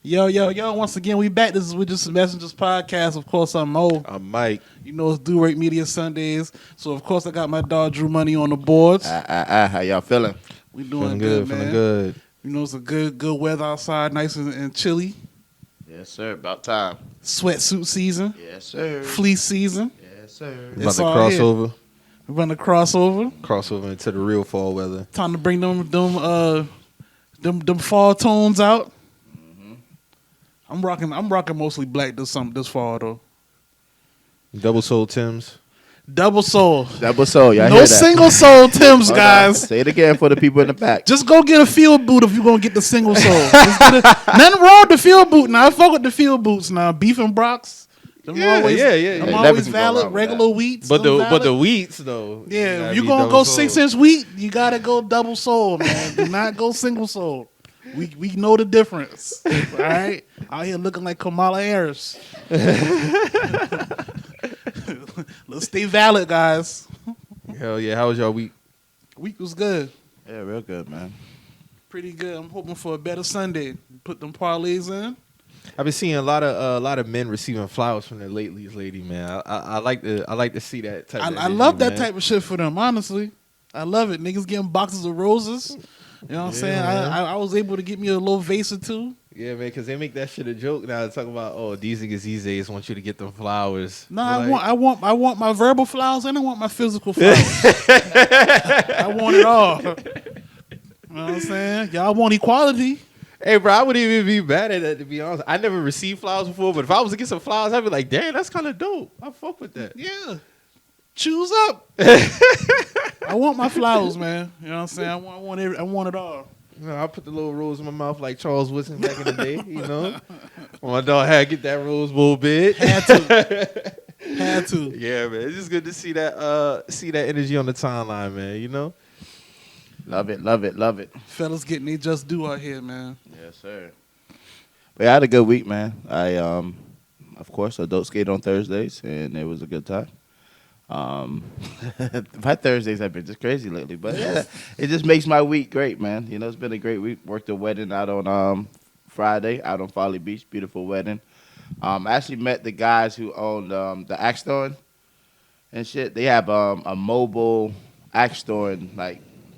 Yo. Once again, we back. This is We Just Messengers podcast. Of course, I'm Mo. I'm Mike. You know, it's Do Rate Media Sundays. So, of course, I got my dog Drew Money on the boards. How y'all feeling? We doing Feeling man. Feeling good. You know, it's a good weather outside, nice and chilly. Yes, sir. About time. Sweatsuit season. Yes, sir. Fleece season. Yes, sir. About to crossover. We're about to crossover. Crossover into the real fall weather. Time to bring them fall tones out. I'm rocking mostly black this fall though. Double sole Timbs. Double sole. Double sole. Y'all No hear that? single sole Timbs, guys. Say it again for the people in the back. Just go get a field boot if you're gonna get the single sole. Nothing wrong with the field boot. Now I fuck with the field boots. Now beef and Brocks. Yeah. I'm always valid. Regular wheats. But the wheats though. Yeah, if you gonna go 6-inch wheat, you gotta go double sole, man. Do not go single sole. We know the difference. All right, out here looking like Kamala Harris. Let's stay valid, guys. Hell yeah! How was y'all week? Week was good. Yeah, real good, man. Pretty good. I'm hoping for a better Sunday. Put them parlays in. I've been seeing a lot of men receiving flowers from their lady, man. I like to see that type. I love that type of shit for them. Honestly, I love it. Niggas getting boxes of roses. You know what I'm saying? I was able to get me a little vase or two. Yeah, man, because they make that shit a joke now. They talk about, these niggas these days want you to get them flowers. No, I want my verbal flowers and I want my physical flowers. I want it all. You know what I'm saying? Y'all want equality. Hey, bro, I wouldn't even be mad at that, to be honest. I never received flowers before, but if I was to get some flowers, I'd be like, damn, that's kind of dope. I fuck with that. Yeah. Choose up. I want my flowers, man. You know what I'm saying? I want it all. You know, I put the little rose in my mouth like Charles Woodson back in the day, you know? When my dog had to get that rose bowl bit. Had to. Yeah, man. It's just good to see that energy on the timeline, man, you know? Love it. Fellas getting they just do out here, man. Yes, sir. But I had a good week, man. I, of course, adult skate on Thursdays, and it was a good time. My Thursdays have been just crazy lately, but yeah, it just makes my week great, man. You know, it's been a great week. Worked a wedding out on Friday out on Folly Beach, beautiful wedding. I actually met the guys who owned the axe store and shit. They have a mobile axe store and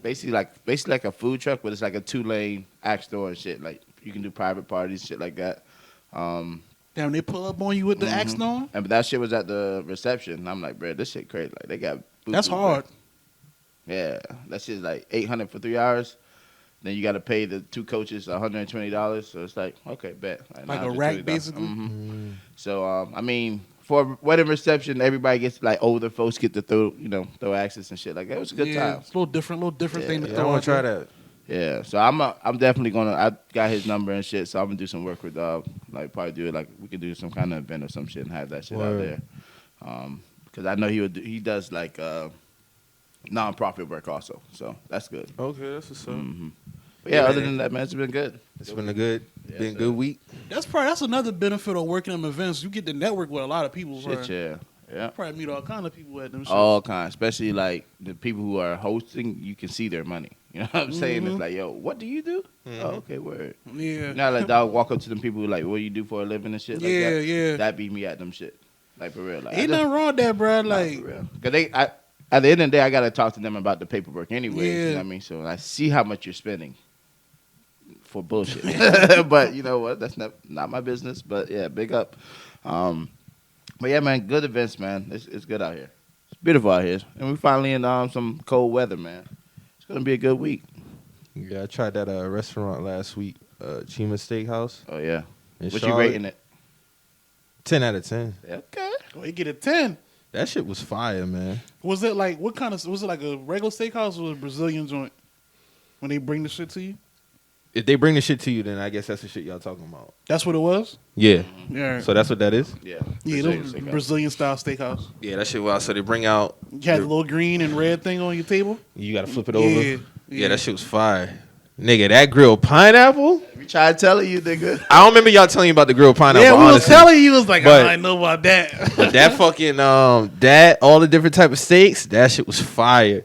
basically like a food truck, but it's like a 2-lane axe store and shit. Like you can do private parties, shit like that. Damn, they pull up on you with the axe on? And but that shit was at the reception. I'm like, bro, this shit crazy. Like they got that's hard. Yeah, that shit's like $800 for 3 hours. Then you got to pay the 2 coaches $120. So it's like, okay, bet. Like a rack, basically. Mm-hmm. So I mean, for a wedding reception, everybody gets like older folks get to throw axes and shit like that. It was a good time. It's a little different thing to Yeah, throw. I want to try that. Yeah, so I'm definitely gonna. I got his number and shit, so I'm gonna do some work with probably do it like we could do some kind of event or some shit and have that shit out there. Because I know he does like non-profit work also, so that's good. Okay, that's what's up. Mm-hmm. But yeah, other than that, man, it's been good. It's been a good week. That's another benefit of working in events. You get to network with a lot of people. Shit, yeah. You probably meet all kind of people at them. All kinds, especially like the people who are hosting. You can see their money. You know what I'm saying? It's like, yo, what do you do? Mm-hmm. Oh, okay, word. Yeah. Now like dog walk up to them people who like, what do you do for a living and shit like that? Yeah. That beat me at them shit. Like for real. Like, ain't nothing wrong with that, bro. Like for real. Cause at the end of the day, I gotta talk to them about the paperwork anyway. Yeah. You know what I mean? So I see how much you're spending for bullshit. But you know what? That's not my business. But yeah, big up. But yeah, man, good events, man. It's good out here. It's beautiful out here, and we finally in some cold weather, man. It's gonna be a good week. Yeah, I tried that restaurant last week, Chima Steakhouse. Oh yeah. What you rating it? 10 out of 10. Okay. Oh, you get a 10. That shit was fire, man. Was it like was it like a regular steakhouse or a Brazilian joint? When they bring the shit to you? If they bring the shit to you, then I guess that's the shit y'all talking about. That's what it was? Yeah. Yeah. So that's what that is? Yeah. Brazilian style steakhouse. Yeah, that shit was. So they bring out. You had the little green and red thing on your table? You got to flip it over. Yeah, that shit was fire. Nigga, that grilled pineapple? We tried telling you, nigga. I don't remember y'all telling you about the grilled pineapple. Yeah, we honestly. was telling you. It was like, I know about that. But that fucking, all the different type of steaks, that shit was fire.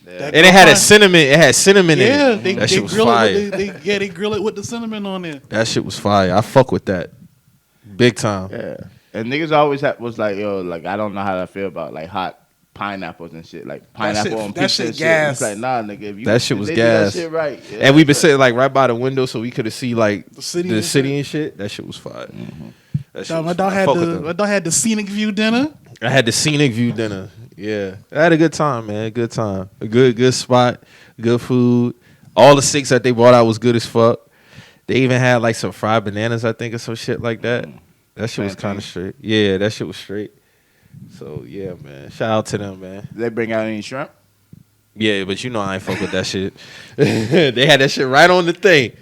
Yeah. And it had a cinnamon. It had cinnamon in Yeah, it. That shit was fire. They grill it with the cinnamon on it. That shit was fire. I fuck with that. Big time. Yeah. And niggas always was like, yo, like I don't know how I feel about like hot pineapples and shit, like pineapple on pizza shit and gas. shit. It's like, nah, nigga, if you That shit was if they do gas. That shit right. Yeah, And we been sitting like right by the window so we could have see like The city and shit. That shit was fire. That shit My was dog fire. I fuck with my that. dog had the scenic view dinner. I had the scenic view dinner. Yeah, I had a good time, man. Good time. A good spot. Good food. All the steaks that they brought out was good as fuck. They even had like some fried bananas, I think, or some shit like that. That shit was kind of straight. Yeah, that shit was straight. So yeah, man. Shout out to them, man. Did they bring out any shrimp? Yeah, but you know I ain't fuck with that shit. They had that shit right on the thing.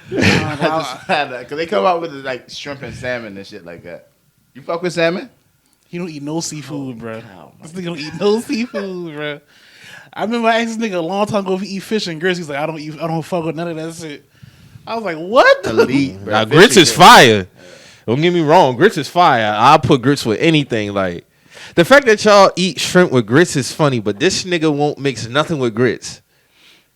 Cause they come out with like shrimp and salmon and shit like that. You fuck with salmon? He don't eat no seafood, bro. cow, This nigga don't eat no seafood, bro. I remember I asked this nigga a long time ago if he eat fish and grits. He's like, I don't fuck with none of that shit. I was like, what? Elite, bro. Now Fish grits and is fire. Don't get me wrong, grits is fire. I'll put grits with anything. Like the fact that y'all eat shrimp with grits is funny, but this nigga won't mix nothing with grits.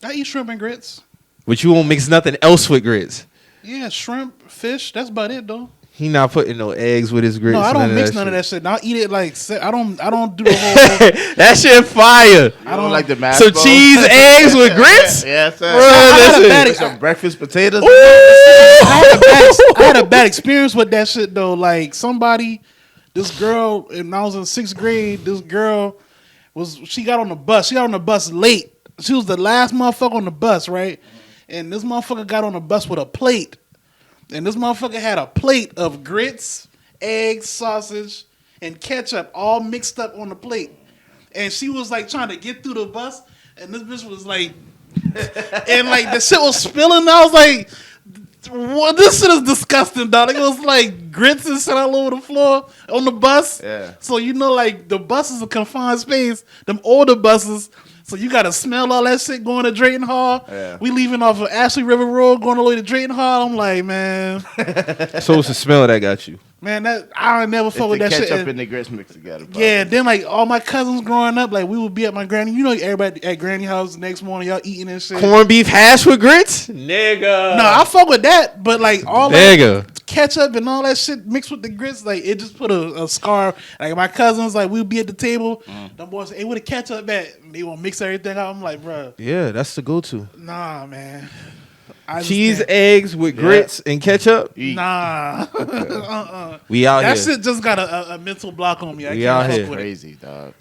I eat shrimp and grits. But you won't mix nothing else with grits. Yeah, shrimp, fish. That's about it, though. He not putting no eggs with his grits. No, I don't of mix that none of shit. that shit. Now I eat it like I don't do the whole. That shit fire. I don't like the mashed So bowl? cheese, eggs with grits? Yeah, sir. Bro, listen. With some breakfast potatoes. I had a bad experience with that shit though. Like this girl, when I was in 6th grade, this girl she got on the bus. She got on the bus late. She was the last motherfucker on the bus, right? And this motherfucker got on the bus with a plate. And this motherfucker had a plate of grits, eggs, sausage, and ketchup all mixed up on the plate. And she was like trying to get through the bus, and this bitch was like, and like the shit was spilling. I was like, what? This shit is disgusting, dog. It was like grits and shit all over the floor on the bus. Yeah. So you know, like the bus is a confined space. Them older buses. So you gotta smell all that shit going to Drayton Hall. Yeah. We leaving off of Ashley River Road going all the way to Drayton Hall. I'm like, man, So it's the smell that got you. man, that I never It's fuck the with that shit. ketchup and the grits mixed together. Bro. Yeah, then like all my cousins growing up, like we would be at my granny. You know, everybody at granny house the next morning, y'all eating and shit. Corned beef hash with grits? Nigga. No, I fuck with that, but like all that Nigga. ketchup and all that shit mixed with the grits, like it just put a scar. Like my cousins, like we'd be at the table, them boys say, "Hey, where the ketchup at?" And they won't mix everything out. I'm like, bro, Yeah, that's the go-to. nah, man. I just Cheese, can't. eggs with grits and ketchup. Eat. Nah. We out That here. shit just got a mental block on me. I We can't out fuck here. with it. Crazy, dog.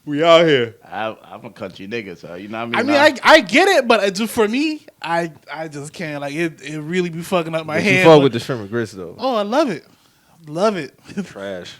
We out here. I'm a country nigga, so you know what I mean, I get it, but just for me, I just can't. Like it really be fucking up my But head. you fuck with the shrimp and grits though. Oh, I love it. Love it. Trash.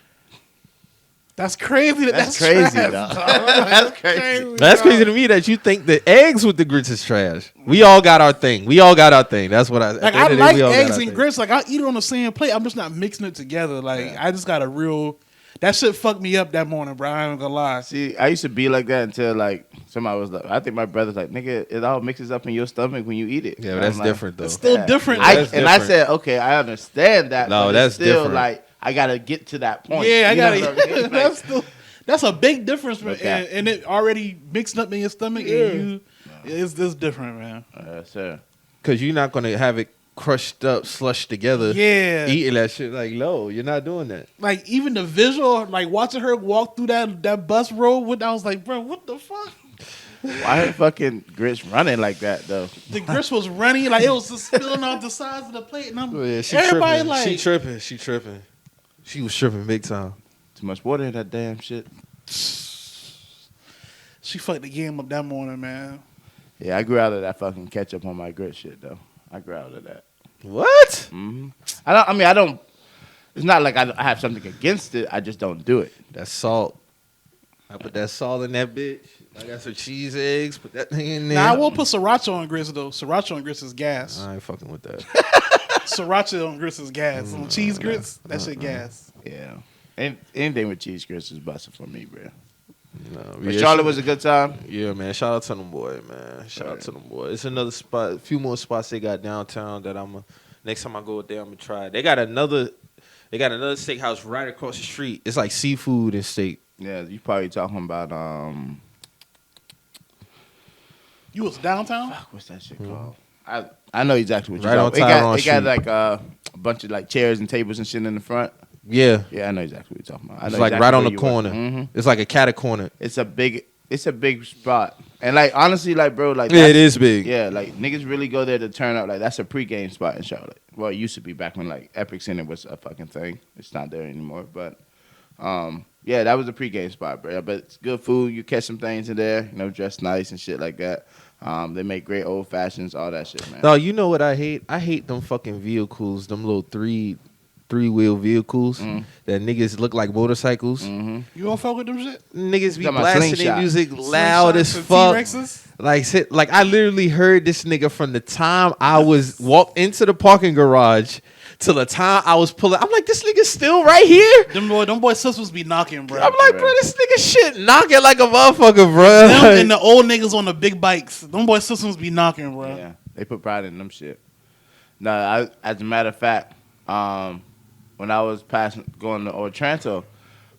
That's crazy. That's crazy, trash, dog. dog. That's crazy. That's dog. crazy to me that you think the eggs with the grits is trash. We all got our thing. That's what I. at Like the end I of the day, like we all got eggs our and thing. grits. Like I eat it on the same plate. I'm just not mixing it together. Like I just got a real. That shit fucked me up that morning, bro. I ain't gonna lie. See, I used to be like that until like somebody was like, I think my brother's like, nigga, it all mixes up in your stomach when you eat it. Yeah, And but that's I'm like, different though. It's still different. Yeah, I that's I different. said, okay, I understand that. No, but that's it's still different. like I gotta get to that point. Yeah, I You know got what I mean? it. That's a big difference, man. Okay. And it already mixed up in your stomach, and it's different, man. Sir. Because you're not gonna have it crushed up, slushed together. Yeah. Eating that shit like low. You're not doing that. Like even the visual, like watching her walk through that bus road, I was like, bro, what the fuck? Why her fucking grits running like that though? The grits was running, like it was just spilling off the sides of the plate, and I'm Oh, yeah, she everybody tripping. like She tripping. She tripping. She was tripping big time. Too much water in that damn shit. she fucked the game up that morning, man. Yeah, I grew out of that fucking ketchup on my grit shit though. I grew out of that. What? I don't. It's not like I have something against it. I just don't do it. That's salt. I put that salt in that bitch. I got some cheese eggs. Put that thing in there. Now I will put sriracha on grits though. Sriracha on grits is gas. I ain't fucking with that. Sriracha on grits is gas. On cheese grits, that shit gas. Yeah. Anything with cheese grits is busting for me, bro. No, But Charlotte was a good time. Yeah, man. Shout out to them boy, man. Shout out to them boy. It's another spot, a few more spots they got downtown that next time I go there, I'm gonna try. They got another steakhouse right across the street. It's like seafood and steak. Yeah, you probably talking about You was downtown? Fuck, what's that shit called? I know exactly what you're Right on talking about. Tyrone It got like a bunch of like chairs and tables and shit in the front. Yeah. Yeah, I know exactly what you're talking about. I know It's like exactly right on where the you corner. Mm-hmm. It's like a catty corner. It's a big spot. And like honestly, like bro, like Yeah, it is big. Yeah, like niggas really go there to turn up. Like that's a pregame spot in Charlotte. Well, it used to be back when like Epic Center was a fucking thing. It's not there anymore. But yeah, that was a pregame spot, bro. But it's good food. You catch some things in there. You know, dress nice and shit like that. They make great old fashions, all that shit, man. No, you know what I hate? I hate them fucking vehicles, them little three-wheel vehicles that niggas look like motorcycles. Mm-hmm. You don't fuck with them shit? Niggas be Talking about blasting their slingshot. music loud as fuck. T-Rexes? Like I literally heard this nigga from the time I was walked into the parking garage till the time I was pulling. I'm like, this nigga's still right here. Them boy sisters be knocking, bro. I'm like, bro, this nigga shit knocking like a motherfucker, bro. Them and the old niggas on the big bikes. Them boy systems be knocking, bro. Yeah, they put pride in them shit. No, as a matter of fact, when I was going to Otranto,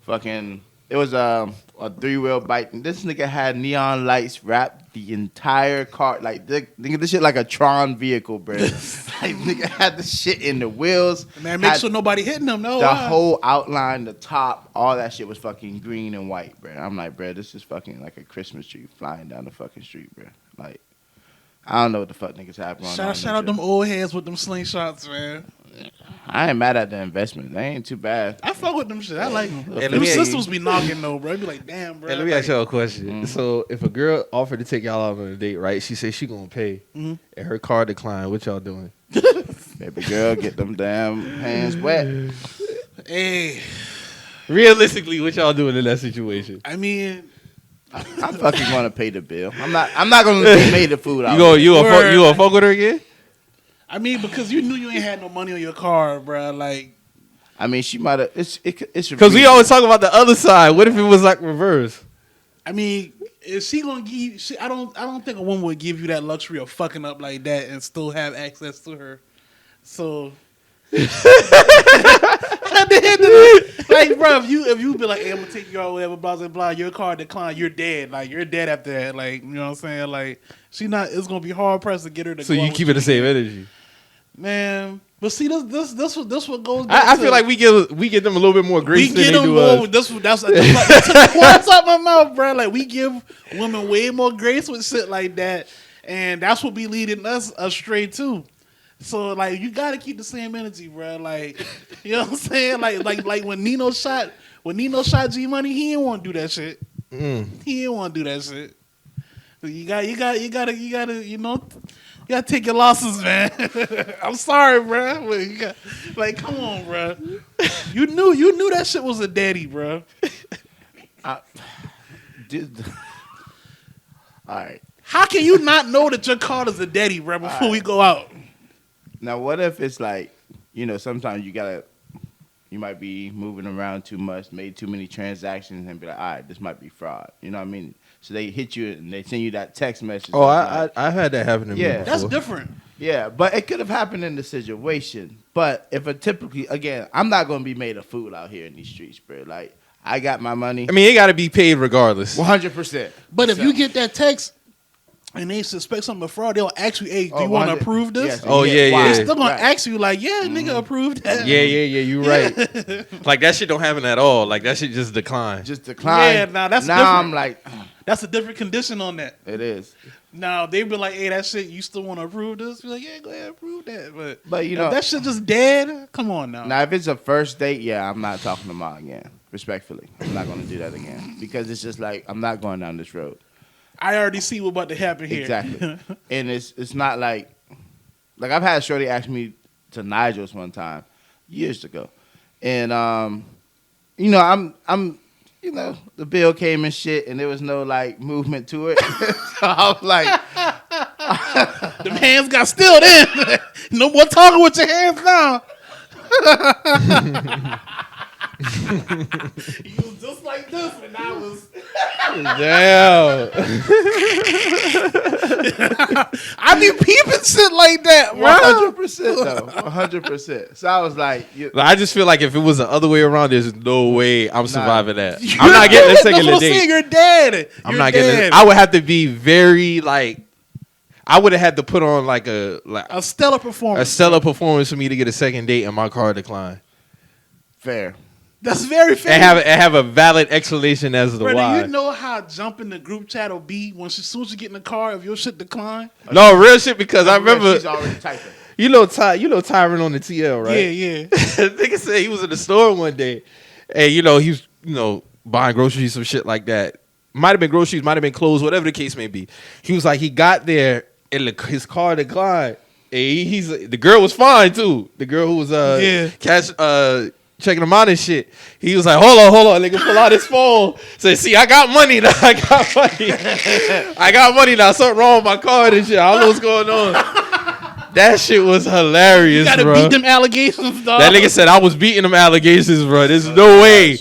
fucking, it was a 3-wheel bike. And this nigga had neon lights wrapped the entire car. Like, nigga, this shit like a Tron vehicle, bro. Like, nigga had the shit in the wheels. Man, make sure nobody hitting them, no. The whole outline, the top, all that shit was fucking green and white, bro. I'm like, bro, this is fucking like a Christmas tree flying down the fucking street, bro. Like, I don't know what the fuck niggas have going on. Shout out them old heads with them slingshots, man. I ain't mad at the investment. They ain't too bad. I fuck with them shit. I like them. Hey, Them systems be knocking though, bro. I be like, damn, bro. Hey, let me ask y'all a question. So, if a girl offered to take y'all out on a date, right? She says she gonna pay, and her car declined. What y'all doing? Baby girl, get them damn hands wet. Hey, Realistically, what y'all doing in that situation? I mean, I'm fucking gonna pay the bill. I'm not gonna make the food out. You gonna fuck with her again? I mean, because you knew you ain't had no money on your car, bro. Like, I mean, she might have. It's Because we always talk about the other side. What if it was like reverse? I mean, is she gonna give? I don't think a woman would give you that luxury of fucking up like that and still have access to her. So, like, bro, if you be like, hey, I'm gonna take you out, whatever, blah blah blah, your car declined, you're dead. Like, you're dead after that. Like, you know what I'm saying? Like, she not. It's gonna be hard pressed to get her to. So go you out keep with it the same energy. Man, but see, this what goes. I feel like we give them a little bit more grace than they do us. That's like, that took the words out my mouth, bro. Like, we give women way more grace with shit like that, and that's what be leading us astray too. So like, you gotta keep the same energy, bro. Like, you know what I'm saying? Like when Nino shot G Money, he didn't want to do that shit. He didn't want to do that shit. So you gotta you know. You gotta take your losses, man. I'm sorry, bro. Like, come on, bro. You knew that shit was a daddy, bro. All right. How can you not know that your car is a daddy, bro, before we go out? Now, what if it's like, you know, sometimes you might be moving around too much, made too many transactions, and be like, all right, this might be fraud. You know what I mean? So they hit you and they send you that text message. Oh, I've had that happen to me before. That's different. Yeah, but it could have happened in the situation. But if again, I'm not going to be made a fool out here in these streets, bro. Like, I got my money. I mean, it got to be paid regardless. 100%. But if you get that text and they suspect something of fraud, they'll ask you, hey, do you want to approve this? Yes, Oh, yeah. They're still going to ask you, like, yeah, nigga, approved that. Yeah, you right. Like, that shit don't happen at all. Like, that shit just decline. Just decline. Yeah, now that's now different. I'm like, That's a different condition on that. it is. Now they be like, "Hey, that shit, you still want to approve this?" Be like, "Yeah, go ahead, approve that." But you if know, that shit just dead. Come on now. now if it's a first date, yeah, I'm not talking to Ma again. Respectfully, I'm not going to do that again because it's just like I'm not going down this road. I already see what's about to happen here. Exactly, and it's not like I've had Shorty ask me to Nigel's one time years ago, and you know I'm. You know, the bill came and shit, and there was no, like, movement to it. So I was like... Them hands got stilled in. No more talking with your hands now. You was just like this, and I was... Damn. I be peeping shit like that, bro. 100% though. 100%. So I was like... I just feel like if it was the other way around, there's no way I'm surviving that. I'm not getting a second That's what I'm date. saying, you're dead. I'm not getting it. I would have to be very, like, I would have had to put on like a stellar performance. Performance for me to get a second date and my car declined. Fair. That's very fair. And have a valid explanation as to Brother, why. you know how jumping the group chat will be as soon as you get in the car if your shit decline? No, real shit, because I remember. She's already typing. You know Tyron on the TL, right? Yeah. Nigga said he was in the store one day, and he was buying groceries, some shit like that. Might have been groceries, might have been clothes, whatever the case may be. He was like, he got there and his car declined. And the girl was fine too. The girl who was checking him out and shit. He was like, hold on, nigga, pull out his phone. Say, see, I got money now. I got money now. Something wrong with my card and shit. I don't know what's going on. That shit was hilarious, you gotta bro. beat them allegations, dog. That nigga said I was beating them allegations, bro. There's no way.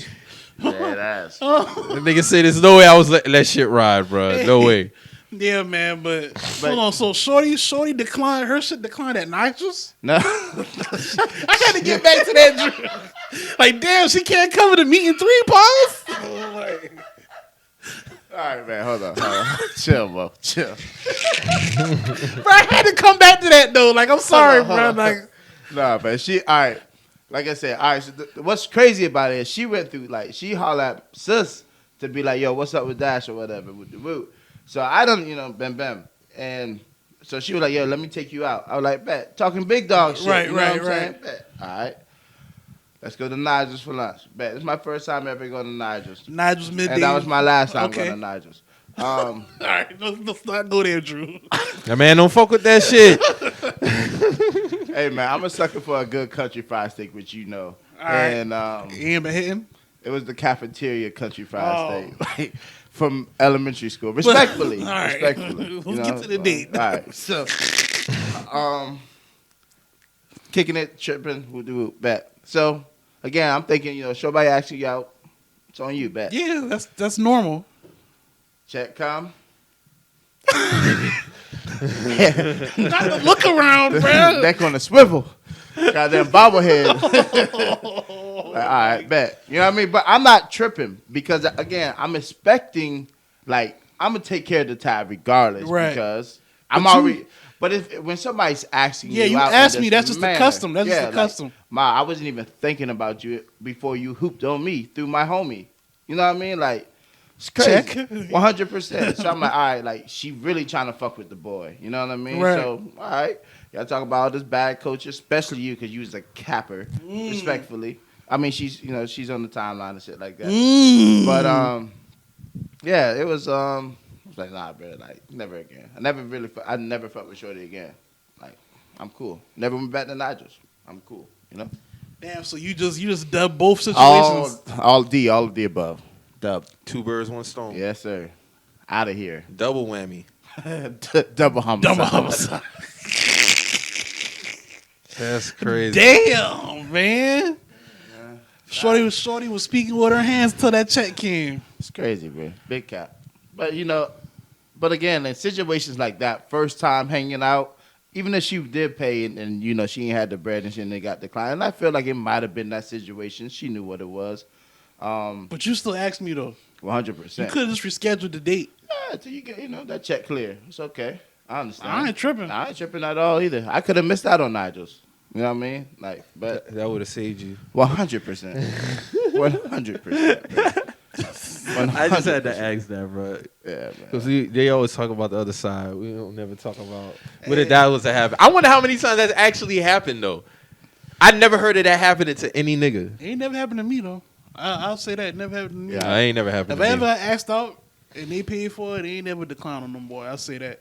Dead ass. The nigga said there's no way I was letting that shit ride, bro. No way. Yeah, man, but hold on. So Shorty declined. Her shit declined at Nigel's? No. I had to get back to that. Like, damn, she can't cover the meat in 3 parts? All right, man. Hold on. Chill, bro. Chill. Bro, I had to come back to that, though. Like, I'm sorry, bro. Like, Nah, man. All right. Like I said, all right. So what's crazy about it is she went through, she hollered at sis to be like, yo, what's up with Dash or whatever with the root. So I don't, bam. And so she was like, yo, let me take you out. I was like, bet. Talking big dog shit. Right, you know what I'm right. saying? Bet. All right. Let's go to Nigel's for lunch. Bet. This is my first time ever going to Nigel's. Nigel's midday. And that was my last time Okay. going to Nigel's. All right, let's not go there, Drew. That man don't fuck with that shit. Hey, man, I'm a sucker for a good country fried steak, which you know. All right. And You ain't been hitting? it was the cafeteria country fried steak. Like, from elementary school. Respectfully. All right. Respectfully. Let's get to the date. All right. So, kicking it, tripping, we'll do bet. So, again, I'm thinking, somebody asking you out. It's on you, bet. Yeah, that's normal. Check come. Not the look around, bro. Neck on the swivel. Goddamn bobblehead. All right, bet. You know what I mean? But I'm not tripping because, again, I'm expecting, I'm going to take care of the tab regardless. Right. Because I'm already. But when somebody's asking you, you out asked in me. this That's just the manner, custom. That's just the custom. I wasn't even thinking about you before you hooped on me through my homie. You know what I mean? It's crazy. Check. 100%. So I'm like, all right, she really trying to fuck with the boy. You know what I mean? Right. So, all right. Y'all talk about all this bad coach, especially you because you was a capper, respectfully. I mean, she's on the timeline and shit like that. But, yeah, it was like, nah, bro, never again. I never fucked with Shorty again. I'm cool. Never went back to Nigel's. I'm cool, Damn, so you just dubbed both situations. All of the above. Dub. 2 birds, 1 stone. Yes, sir. Out of here. Double whammy. Double homicide. Double homicide. That's crazy. Damn, man. Shorty was speaking with her hands till that check came. It's crazy, bro. Big cap. But again, in situations like that, first time hanging out, even if she did pay and she ain't had the bread and she ain't got declined, and I feel like it might have been that situation. She knew what it was. But you still asked me though. 100%. You could have just rescheduled the date. Yeah, until you get that check clear. It's okay. I understand. I ain't tripping. I ain't tripping at all either. I could have missed out on Nigel's. You know what I mean? But That would have saved you. 100%. 100%. I just had to ask that, bro. Yeah, man. Because they always talk about the other side. We don't never talk about what if that was to happen. I wonder how many times that's actually happened, though. I never heard of that happening to any nigga. It ain't never happened to me though. I'll say that. It never happened to me. Yeah. I ain't never happened If to I me. ever asked out and they paid for it, they ain't never declined on them, boy. I'll say that.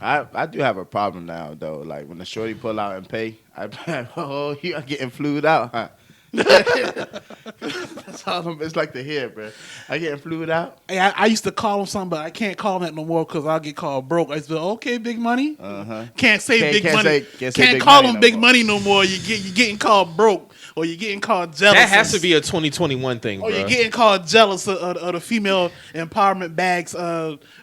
I do have a problem now, though. Like, when the shorty pull out and pay, I'm like, oh, you are getting flued out, huh? That's all it's like to hear, bro. I getting flued out? Hey, I used to call him something, but I can't call him that no more because I'll get called broke. I used to be like, okay, big money. Uh-huh. Can't say big money. Can't say big call money him no big more. money no more. You're getting called broke or you're getting called jealous. That has to be a 2021 thing, Or bro. you're getting called jealous of the female empowerment bags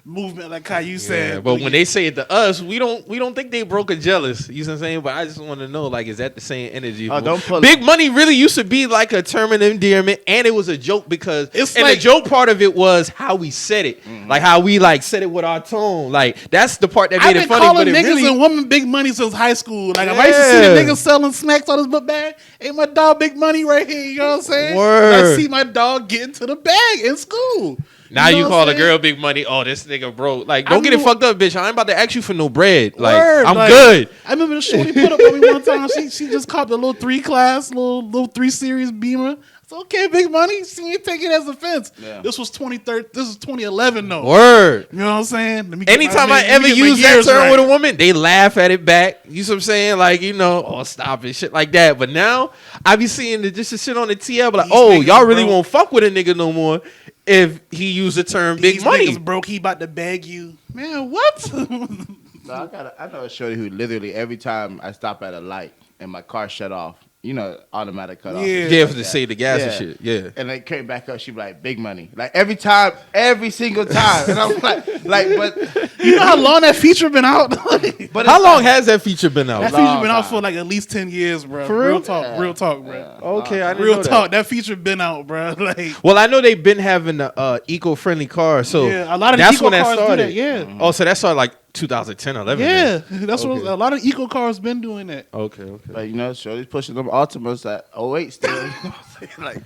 movement, like how you Yeah, said. but when they say it to us, we don't think they broke or jealous. You know what I'm saying? But I just want to know, like, is that the same energy? Oh, don't pull Big money really used to be like a term of endearment, and it was a joke because It's and like- the joke part of it was how we said it, like how we like said it with our tone. Like that's the part that I've made been it funny. calling But it niggas really, and women big money since high school. Like if I used to see the Yeah. niggas selling snacks on his book bag, ain't my dog big money right here? You know what I'm saying? Word. I see my dog get into the bag in school. now know you what call I'm a saying? girl big money. Oh, this nigga broke. Like, don't I get it knew- fucked up, bitch. I ain't about to ask you for no bread. Like, Word, I'm like, good. I remember the shorty put up on me one time. She just copped a little 3 class, little 3 series Beamer. It's okay, big money. See you take it as offense. Yeah. This was 2013. This is 2011 though. Word. You know what I'm saying? Let me get Anytime my- I ever let me get my use that years term right. with a woman, they laugh at it back. You see what I'm saying? Like, you know, oh, stop it, shit like that. But now, I be seeing just the shit on the TL, but like, These oh, niggas y'all really broke. won't fuck with a nigga no more if he use the term These big money. niggas broke. He about to beg you, man. What? No, I know a shorty who literally every time I stop at a light and my car shut off, you know, automatic cut off. Yeah. Yeah, Like for to that. save the gas and Yeah. shit. Yeah. And they came back up, she be like, big money. Like every time, every single time. And I'm like, but You know how long that feature been out? that but How it's long like- has that feature been out? feature long been out time. for like at least 10 years, bro. For real? Real talk, bro. Okay, I didn't Real know talk. that. That feature been out, bro. Like, Well, I know they've been having the eco-friendly cars, so yeah, a lot of the that's eco when that cars do started. that. Yeah, Oh, so that started like 2010, 11. yeah. then. That's what Okay. a lot of eco cars been doing that. Okay. But you know, shorty's pushing them Altimas at 08 still. You know what I'm saying? Like,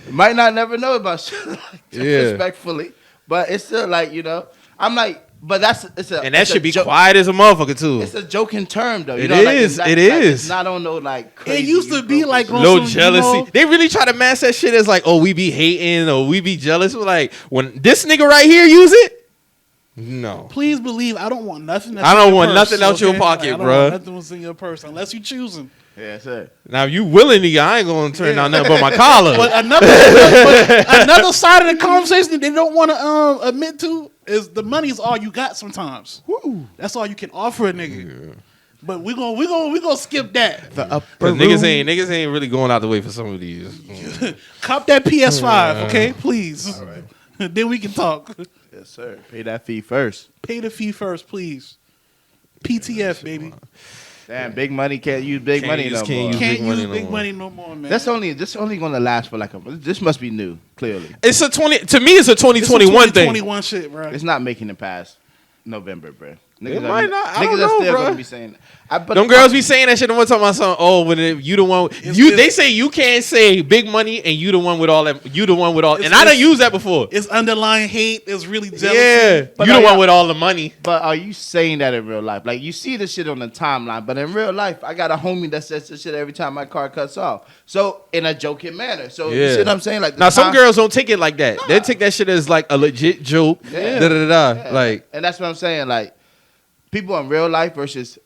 you might not never know about shit like that, Yeah. respectfully. But it's still like, you know, I'm like, but it's a And that it's a should be joke. quiet as a motherfucker too. It's a joking term though. You It know, like, is, it's not, it like, is. It's not on no like crazy. It used to you be broke like shit. on No some, you jealousy. know- They really try to mask that shit as like, oh, we be hating or we be jealous. We're like, when this nigga right here use it, no. Please believe I don't want nothing. That's I in don't your want purse, nothing out your pocket, I don't bruh. want nothing was in your purse unless you choosing. Yeah, sir. Now, if you willingly, I ain't gonna turn down nothing but my collar. But another side of the conversation that they don't want to admit to is the money is all you got. Sometimes that's all you can offer a nigga. But we gonna skip that. The upper Cause niggas ain't really going out the way for some of these. Cop that PS5, okay, please. All right. Then we can talk. Yes, sir. Pay that fee first. Pay the fee first, please. PTF, baby. Damn, big money can't use big money no more. Use Can't big money use no big more. money no more, man. That's only gonna last for like a. This must be new. Clearly, It's a 20. To me, it's a It's some 2021 thing. 2021 shit, bro. it's not making it past November, bro. Niggas It might not. I Niggas don't know, are still bro. gonna be saying. But Them girls be saying that shit. And one time I saw, oh, when you the one, they say you can't say big money and you the one with all that. You the one with all, and I done used that before. It's underlying hate. It's really jealousy. Yeah, But you the are one y'all- with all the money. But are you saying that in real life? Like you see this shit on the timeline, but in real life, I got a homie that says this shit every time my car cuts off. So in a joking manner. So you Yeah. see what I'm saying? Like the Now some time- girls don't take it like that. They take that shit as like a legit joke. Yeah. Da da da. Yeah. Like and that's what I'm saying. Like people in real life versus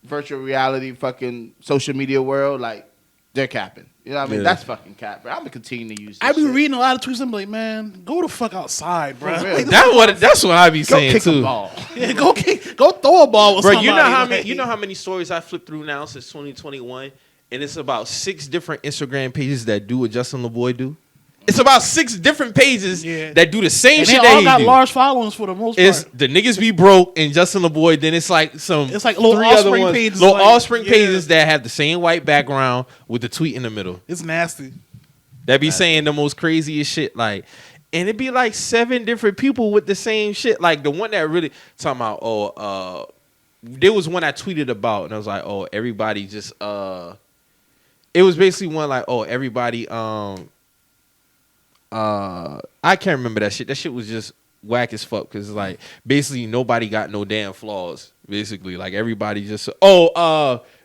virtual reality, fucking social media world, like they're capping. You know what I mean? Yeah. That's fucking cap, bro. I'm gonna continue to use. This I be shit. reading a lot of tweets. I'm like, man, go the fuck outside, bro. For real. Like, that's what I be Go saying kick a too. ball. yeah, go throw a ball with Bro, somebody. you know how like- many stories I flipped through now since 2021, and it's about 6 different Instagram pages that do what Justin LeBoy do. It's about 6 different pages Yeah. that do the same And shit they that all he got do. large followings for the most It's part. the niggas be broke and Justin LeBoy. Then it's like It's like little 3 other offspring ones. pages, little like, offspring yeah. pages that have the same white background with the tweet in the middle. It's nasty. That be saying the most craziest shit, like, and it be like 7 different people with the same shit. Like the one that really talking about, there was one I tweeted about, and I was like, oh, everybody just, it was basically one like, oh, everybody, I can't remember that shit. That shit was just whack as fuck because like basically nobody got no damn flaws. Basically, like everybody just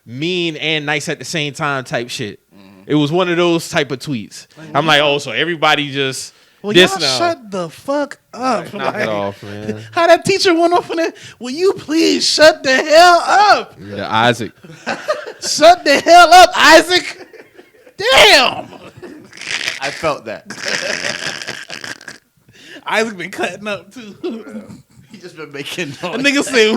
mean and nice at the same time type shit. It was one of those type of tweets. I'm like, oh, so everybody just Well, this y'all now. shut the fuck up. Knock Like, it off, man. how that teacher went off in there? Will you please shut the hell up? Yeah, Isaac. Shut the hell up, Isaac. Damn. I felt that. Isaac been cutting up too. He just been making A noise. nigga say,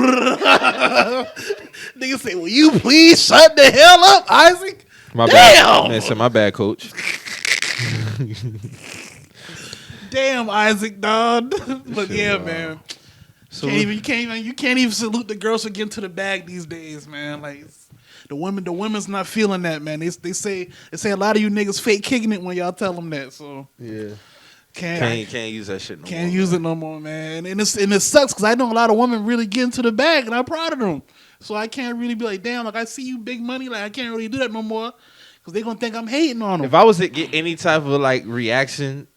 nigga say, will you please shut the hell up, Isaac? My Damn. bad. Man, said my bad, coach. Damn, Isaac, dog. But yeah, man. So you can't even salute the girls for getting to the bag these days, man. Like the women's not feeling that, man. They say a lot of you niggas fake kicking it when y'all tell them that. So yeah, can't use that shit no more. Can't use it no more, man. And it sucks because I know a lot of women really get into the bag, and I'm proud of them. So I can't really be like, damn, like I see you big money, like I can't really do that no more because they gonna think I'm hating on them. If I was to get any type of like reaction,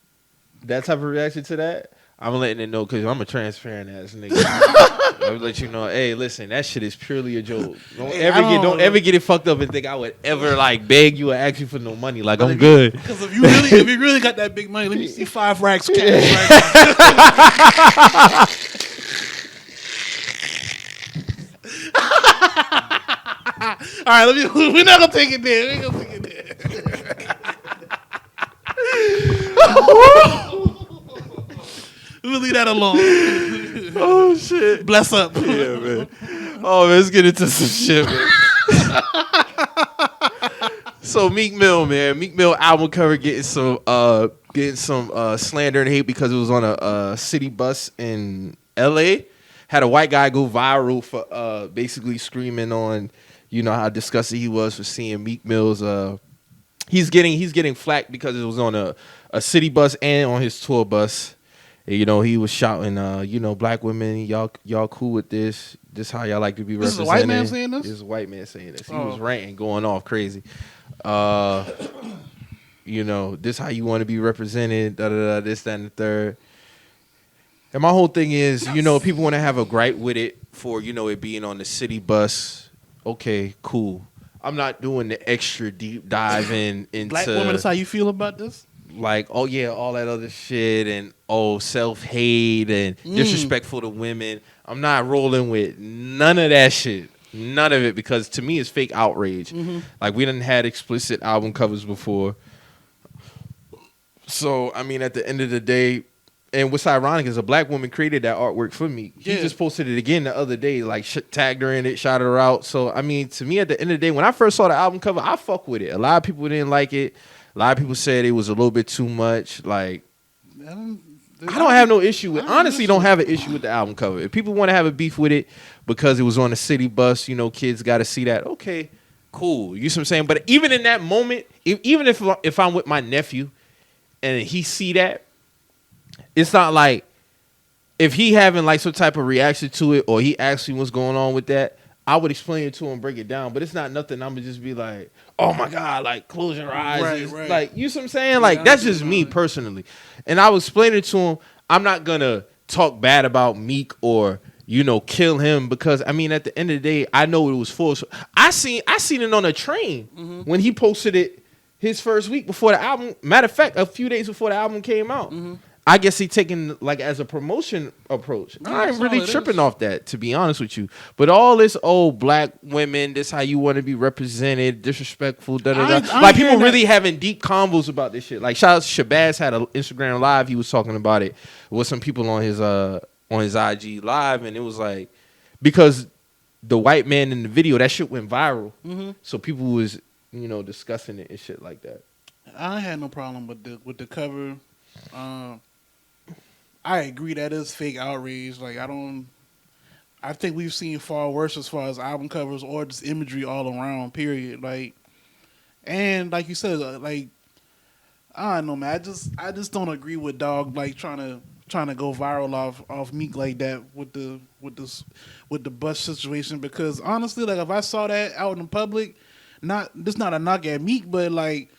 that type of reaction to that, I'm letting it know because I'm a transparent ass nigga. I'll let you know, hey, listen, that shit is purely a joke. Don't ever get it fucked up and think I would ever like beg you or ask you for no money. Like I'm good. Because if you really got that big money, let me see 5 racks cash right now. All right, we're not gonna take it there. We're gonna take it there. We'll leave that alone. Oh shit. Bless up. Yeah, man. Oh, man, let's get into some shit, man. So Meek Mill, man. Meek Mill album cover getting some slander and hate because it was on a city bus in LA. Had a white guy go viral for basically screaming on, you know, how disgusted he was for seeing Meek Mill's he's getting flack because it was on a city bus and on his tour bus. And, you know, he was shouting, you know, black women, y'all cool with this? This how y'all like to be represented? This is a white man saying this? This is a white man saying this. He was ranting, going off crazy. You know, this how you want to be represented, this, that, and the third. And my whole thing is, you know, people want to have a gripe with it for, you know, it being on the city bus. Okay, cool. I'm not doing the extra deep dive into black women. That's how you feel about this? Like, oh yeah, all that other shit and self-hate and disrespectful to women. I'm not rolling with none of that shit. None of it, because to me it's fake outrage. Like, we done had explicit album covers before. So, I mean, at the end of the day, and what's ironic is a black woman created that artwork for me. He just posted it again the other day, like tagged her in it, shouted her out. So, I mean, to me, at the end of the day, when I first saw the album cover, I fuck with it. A lot of people didn't like it. A lot of people said it was a little bit too much. Like, I don't have no issue with. Honestly, don't have an issue with the album cover. If people want to have a beef with it because it was on a city bus, you know, kids got to see that. Okay, cool. You see what I'm saying? But even in that moment, even if I'm with my nephew and he see that, it's not like if he having like some type of reaction to it or he asks me what's going on with that, I would explain it to him, break it down. But it's not nothing I'm gonna just be like, oh my God, like close your eyes. Right. Like, you see what I'm saying? Like, that's just me personally. And I was explaining to him, I'm not gonna talk bad about Meek or, you know, kill him because, I mean, at the end of the day, I know it was full. I seen it on a train when he posted it his first week before the album. Matter of fact, a few days before the album came out. I guess he taken like as a promotion approach. I ain't really tripping off that, to be honest with you. But all this black women, this how you want to be represented, disrespectful, like people really having deep convos about this shit. Like shout out to Shabazz had an Instagram live. He was talking about it with some people on his IG live, and it was like because the white man in the video, that shit went viral. So people was, you know, discussing it and shit like that. I had no problem with the cover. I agree that is fake outrage. Like, I think we've seen far worse as far as album covers or just imagery all around, period. Like, and like you said, like, I don't know, man. I just don't agree with dog like trying to go viral off Meek like that with the bus situation, because honestly, like if I saw that out in public, not a knock at Meek, but like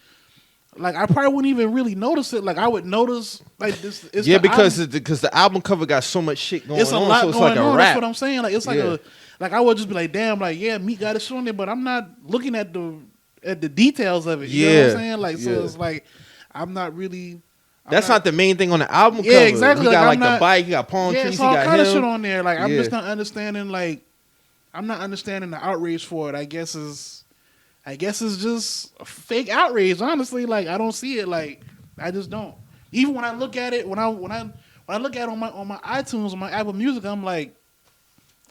I probably wouldn't even really notice it. Like I would notice like this. Because the album cover got so much shit going on. It's a lot so it's going like a on. rap. That's what I'm saying. Like it's like like I would just be like, damn, like yeah, Meek got it shown there, but I'm not looking at the details of it. You know what I'm saying? Like so it's like I'm not really. That's not the main thing on the album cover. Yeah, exactly. He got the bike, he got palm trees, it's he all got kind him. of shit on there. Like I'm just not understanding. Like I'm not understanding the outrage for it. I guess it's just a fake outrage. Honestly, like I don't see it. Like I just don't. Even when I look at it, when I look at it on my iTunes, on my Apple Music, I'm like,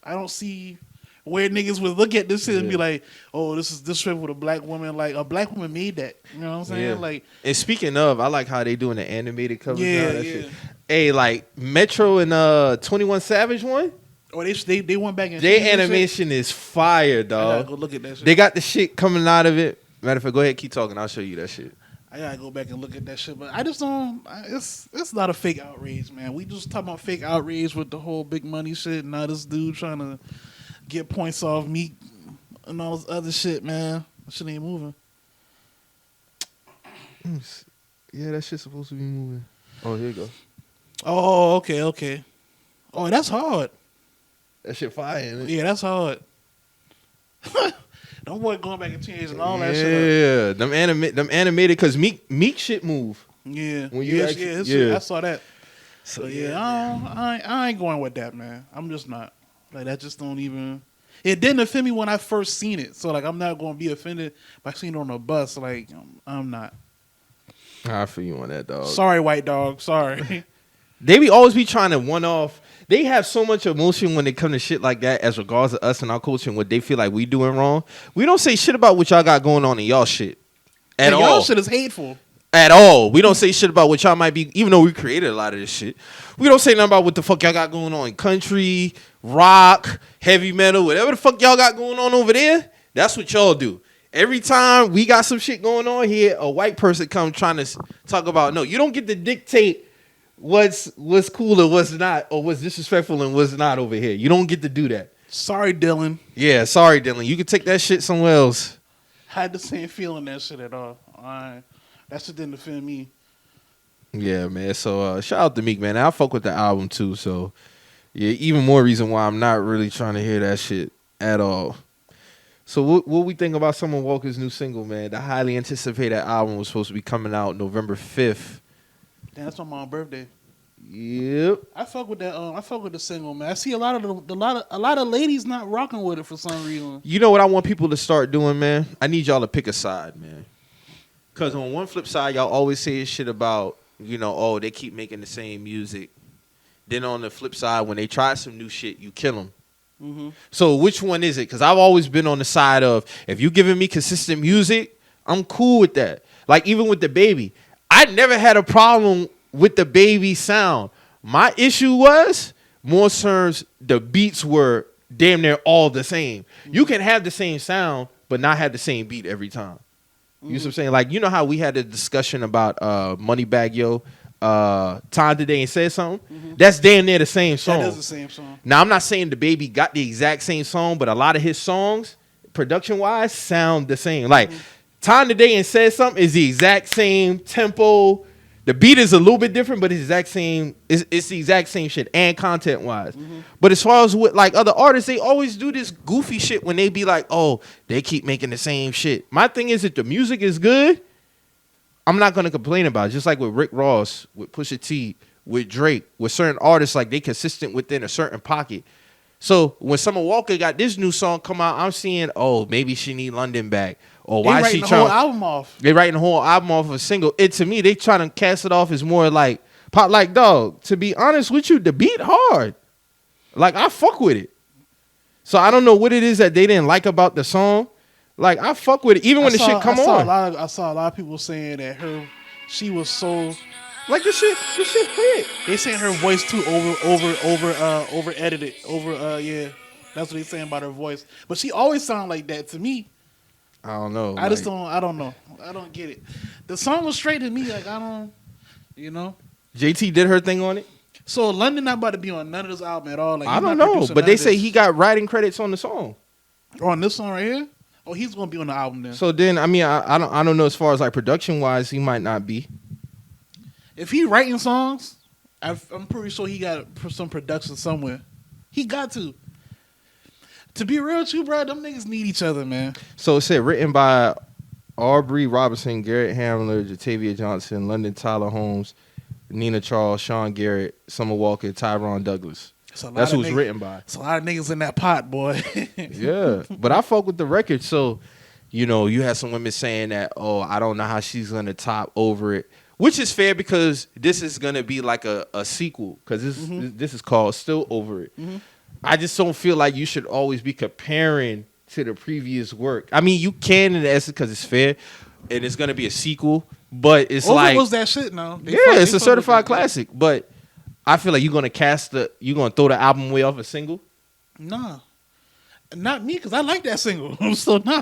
I don't see where niggas would look at this shit and be like, oh, this is disrespectful with a black woman. Like a black woman made that. You know what I'm saying? Yeah. Like, and speaking of, I like how they doing the animated covers now. That shit. Hey, like Metro and 21 Savage one. Oh, they went back and Their animation is fire, I gotta dog. go look at that shit. They got the shit coming out of it. Matter of fact, go ahead, keep talking. I'll show you that shit. I gotta go back and look at that shit, but I just don't. It's not a fake outrage, man. We just talking about fake outrage with the whole big money shit. Now this dude trying to get points off Meek and all this other shit, man. That shit ain't moving. Yeah, that shit's supposed to be moving. Oh, here you go. Oh, okay. Oh, that's hard. That shit fire, ain't it? Yeah, that's hard. Don't boy going back and changing all that shit. Yeah, them animated because Meek shit move. Yeah, When you his shit, I saw that. So yeah, I ain't going with that, man. I'm just not. Like that just don't even. It didn't offend me when I first seen it. So like I'm not going to be offended by seeing it on a bus. Like I'm not. I feel you on that, dog. Sorry, white dog. Sorry. They always be trying to one off. They have so much emotion when it come to shit like that as regards to us and our culture and what they feel like we doing wrong. We don't say shit about what y'all got going on in y'all shit. At all. Y'all shit is hateful. At all. We don't say shit about what y'all might be, even though we created a lot of this shit. We don't say nothing about what the fuck y'all got going on in country, rock, heavy metal, whatever the fuck y'all got going on over there. That's what y'all do. Every time we got some shit going on here, a white person come trying to talk about, no, you don't get to dictate what's cool and what's not, or what's disrespectful and what's not over here. You don't get to do that. Sorry, Dylan. Yeah, sorry, Dylan. You can take that shit somewhere else. Had the same feeling that shit at all. That shit didn't offend me. Yeah, man. So shout out to Meek, man. I fuck with the album too. So yeah, even more reason why I'm not really trying to hear that shit at all. So what we think about Summer Walker's new single, man? The highly anticipated album was supposed to be coming out November 5th. Damn, that's on my birthday. Yep. I fuck with that. I fuck with the single, man. I see a lot of ladies not rocking with it for some reason. You know what I want people to start doing, man? I need y'all to pick a side, man. Cause on one flip side, y'all always say shit about, oh, they keep making the same music. Then on the flip side, when they try some new shit, you kill them. Mm-hmm. So which one is it? Because I've always been on the side of, if you giving me consistent music, I'm cool with that. Like even with the Baby, I never had a problem with the Baby sound. My issue was more terms the beats were damn near all the same. Mm-hmm. You can have the same sound, but not have the same beat every time. You know what I'm saying? Like, you know how we had a discussion about Moneybagg Yo, Time Today and Said Something? Mm-hmm. That's damn near the same song. That is the same song. Now, I'm not saying the Baby got the exact same song, but a lot of his songs, production-wise, sound the same. Like, Time Today and Said Something is the exact same tempo. The beat is a little bit different, but it's the exact same. It's the exact same shit and content-wise. Mm-hmm. But as far as with like other artists, they always do this goofy shit when they be like, "Oh, they keep making the same shit." My thing is, if the music is good, I'm not gonna complain about it. Just like with Rick Ross, with Pusha T, with Drake, with certain artists, like they consistent within a certain pocket. So when Summer Walker got this new song come out, I'm seeing, oh, maybe she need London back. Or why she trying? Whole album off. They writing the whole album off of a single. To me, they trying to cast it off as more like pop. Like, dog, to be honest with you, the beat hard. Like, I fuck with it. So I don't know what it is that they didn't like about the song. Like, I fuck with it, even when the shit come on. I saw a lot of people saying that she was so like the shit hit. They saying her voice too over edited. Yeah. That's what they saying about her voice. But she always sound like that to me. I don't know. I don't know. I don't get it. The song was straight to me. Like, I don't, JT did her thing on it. So London not about to be on none of this album at all. Like, I don't know, but they say he got writing credits on the song. On this song right here? Oh, he's gonna be on the album then. So then, I mean, I don't know as far as like production wise, he might not be. If he writing songs, I'm pretty sure he got some production somewhere. He got to. To be real with you, bro, them niggas need each other, man. So it said written by Aubrey Robinson, Garrett Hamler, Jatavia Johnson, London Tyler Holmes, Nina Charles, Sean Garrett, Summer Walker, Tyrone Douglas. That's who it's written by. It's a lot of niggas in that pot, boy. Yeah, but I fuck with the record. So, you had some women saying that, oh, I don't know how she's going to top Over It, which is fair because this is going to be like a sequel because this is called Still Over It. Mm-hmm. I just don't feel like you should always be comparing to the previous work. I mean, you can in essence because it's fair, and it's gonna be a sequel. But it's Over like was that shit now? It's a certified classic. But I feel like you're gonna throw the album away off a single. Nah, not me, because I like that single. So nah.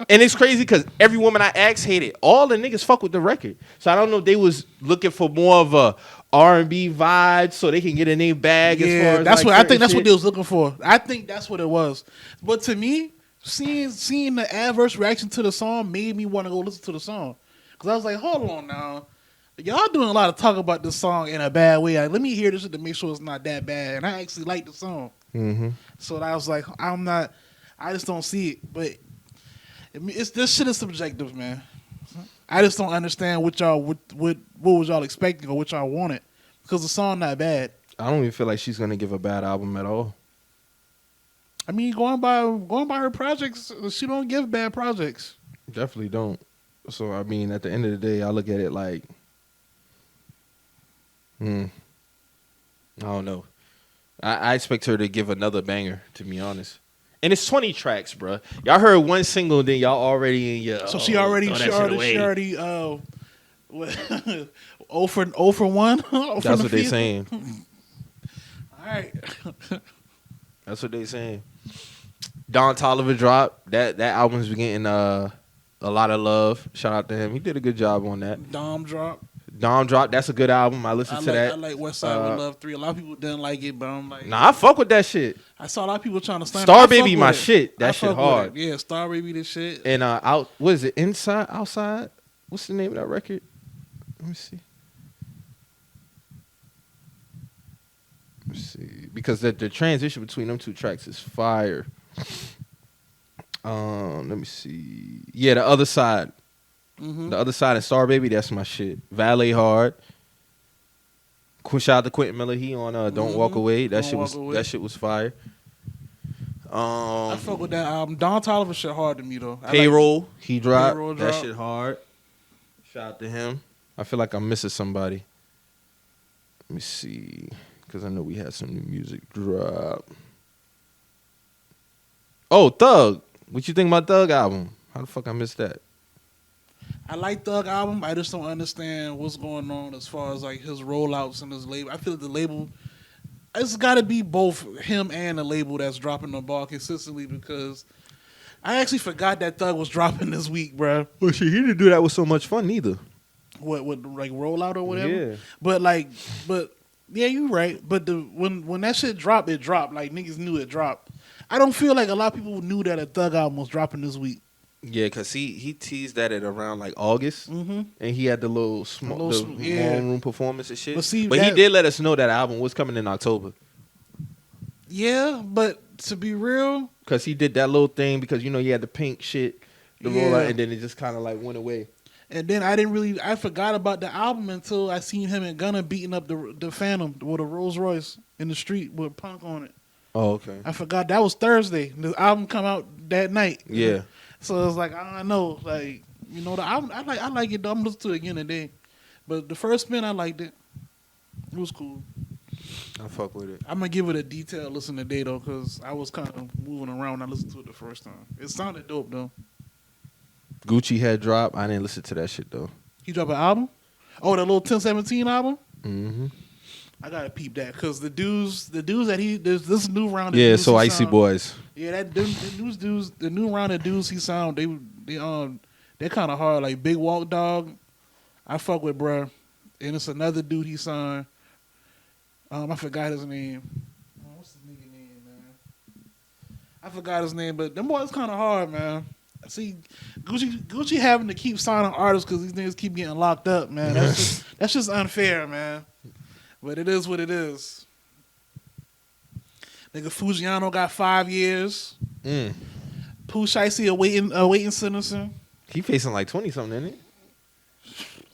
And it's crazy because every woman I asked hated. All the niggas fuck with the record. So I don't know if they was looking for more of a R&B vibe so they can get in their bag. As far as that's like what I think. That's shit. what they was looking for. I think that's what it was. But to me, seeing the adverse reaction to the song made me want to go listen to the song, because I was like, hold on now, y'all doing a lot of talk about this song in a bad way. Like, let me hear this shit to make sure it's not that bad. And I actually like the song. Mm-hmm. So I was like, I just don't see it. But this shit is subjective, man. I just don't understand what was y'all expecting or what y'all wanted, because the song not bad. I don't even feel like she's gonna give a bad album at all. I mean, going by her projects, she don't give bad projects. Definitely don't. So I mean, at the end of the day, I look at it like, I don't know. I expect her to give another banger, to be honest. And it's 20 tracks, bro. Y'all heard one single, then y'all already in your. So she already 0 for 1. That's what they saying. All right. That's what they saying. Don Toliver dropped. That album's been getting a lot of love. Shout out to him. He did a good job on that. Dom dropped. That's a good album. I listened to that. I like West Side with Love 3. A lot of people didn't like it, but I'm like, nah, I fuck with that shit. I saw a lot of people trying to stand. Star Baby, my shit. That shit fuck hard. with it. Yeah, Star Baby, this shit. And what is it? Inside, Outside? What's the name of that record? Let me see. Because the transition between them two tracks is fire. Let me see. Yeah, The Other Side. Mm-hmm. The Other Side and Star Baby, that's my shit. Valet hard. Shout out to Quentin Miller. He on Don't Walk Away. That shit was fire. I fuck with that album. Don Toliver shit hard to me though. Payroll, he dropped. Payroll that shit hard. Shout out to him. I feel like I'm missing somebody. Let me see, because I know we had some new music drop. Oh, Thug. What you think about Thug album? How the fuck I missed that? I like Thug album. I just don't understand what's going on as far as like his rollouts and his label. I feel like the label, it's got to be both him and the label that's dropping the ball consistently, because I actually forgot that Thug was dropping this week, bro. Well, shit, he didn't do that with So Much Fun neither. What like rollout or whatever? Yeah. But yeah, you're right. But when that shit dropped, it dropped. Like, niggas knew it dropped. I don't feel like a lot of people knew that a Thug album was dropping this week. Yeah, because he teased that at around like August, and he had the little small room performance and shit. But he did let us know that album was coming in October. Yeah, but to be real, because he did that little thing, because you know he had the pink shit, rollout, and then it just kind of like went away. And then I forgot about the album until I seen him and Gunna beating up the Phantom with a Rolls Royce in the street with Punk on it. Oh, okay. I forgot that was Thursday. The album come out that night. Yeah. So it was like, I don't know, like, you know, the album, I like it though. I'm listening to it again today. But the first spin, I liked it. It was cool. I fuck with it. I'm gonna give it a detailed listen today though, because I was kind of moving around when I listened to it the first time. It sounded dope though. Gucci had dropped. I didn't listen to that shit though. He dropped an album? Oh, that little 1017 album? Mm-hmm. I gotta peep that, because the dudes that there's this new round of dudes. Yeah, dudes so Icy Boys. Yeah, the new round of dudes he sound, they're kind of hard. Like Big Walk Dog, I fuck with, bruh. And it's another dude he signed. I forgot his name. What's his nigga name, man? I forgot his name, but them boys kind of hard, man. See, Gucci having to keep signing artists because these niggas keep getting locked up, man. That's just unfair, man. But it is what it is. Nigga Fujiano got 5 years. Pooh Shiesty awaiting sentencing. He facing like 20 something, isn't he?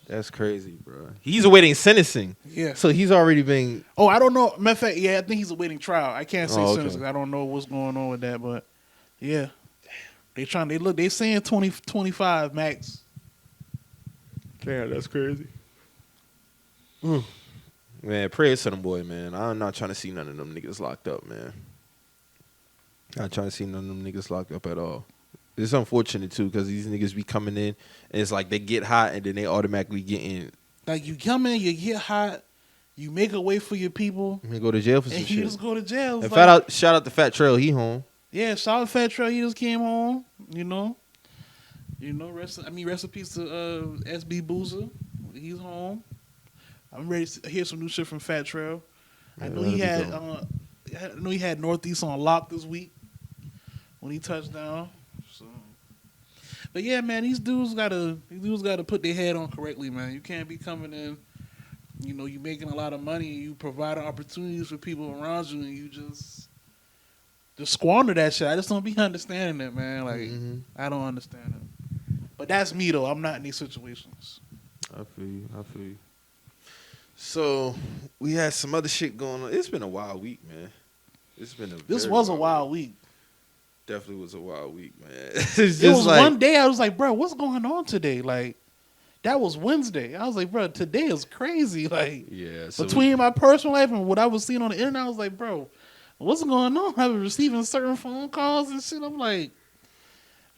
That's crazy, bro. He's awaiting sentencing. Yeah. So he's already been. Oh, I don't know. Matter of fact, yeah, I think he's awaiting trial. I can't say sentencing. I don't know what's going on with that, but yeah. They saying 20-25 max. Damn, that's crazy. Man, prayers to them boy, man. I'm not trying to see none of them niggas locked up, man. Not trying to see none of them niggas locked up at all. It's unfortunate too, because these niggas be coming in and it's like they get hot and then they automatically get in. Like, you come in, you get hot, You make a way for your people, He go to jail for some and you shit. just go to jail. It's And like, shout out to Fat Trail. He home. yeah, shout out Fat Trail. He just came home. Rest in peace to SB Boozer. He's home. I'm ready to hear some new shit from Fat Trail. I know he had Northeast on lock this week when he touched down. So, but yeah, man, these dudes gotta put their head on correctly, man. You can't be coming in. You making a lot of money. You providing opportunities for people around you, and you just squander that shit. I just don't be understanding it, man. Like I don't understand it. But that's me though. I'm not in these situations. I feel you. So we had some other shit going on. It's been a wild week, man. This was a wild week. Definitely was a wild week, man. It was like, one day I was like, bro, what's going on today? Like, that was Wednesday. I was like, bro, today is crazy. Like, yeah. So between my personal life and what I was seeing on the internet, I was like, bro, what's going on? I was receiving certain phone calls and shit. I'm like,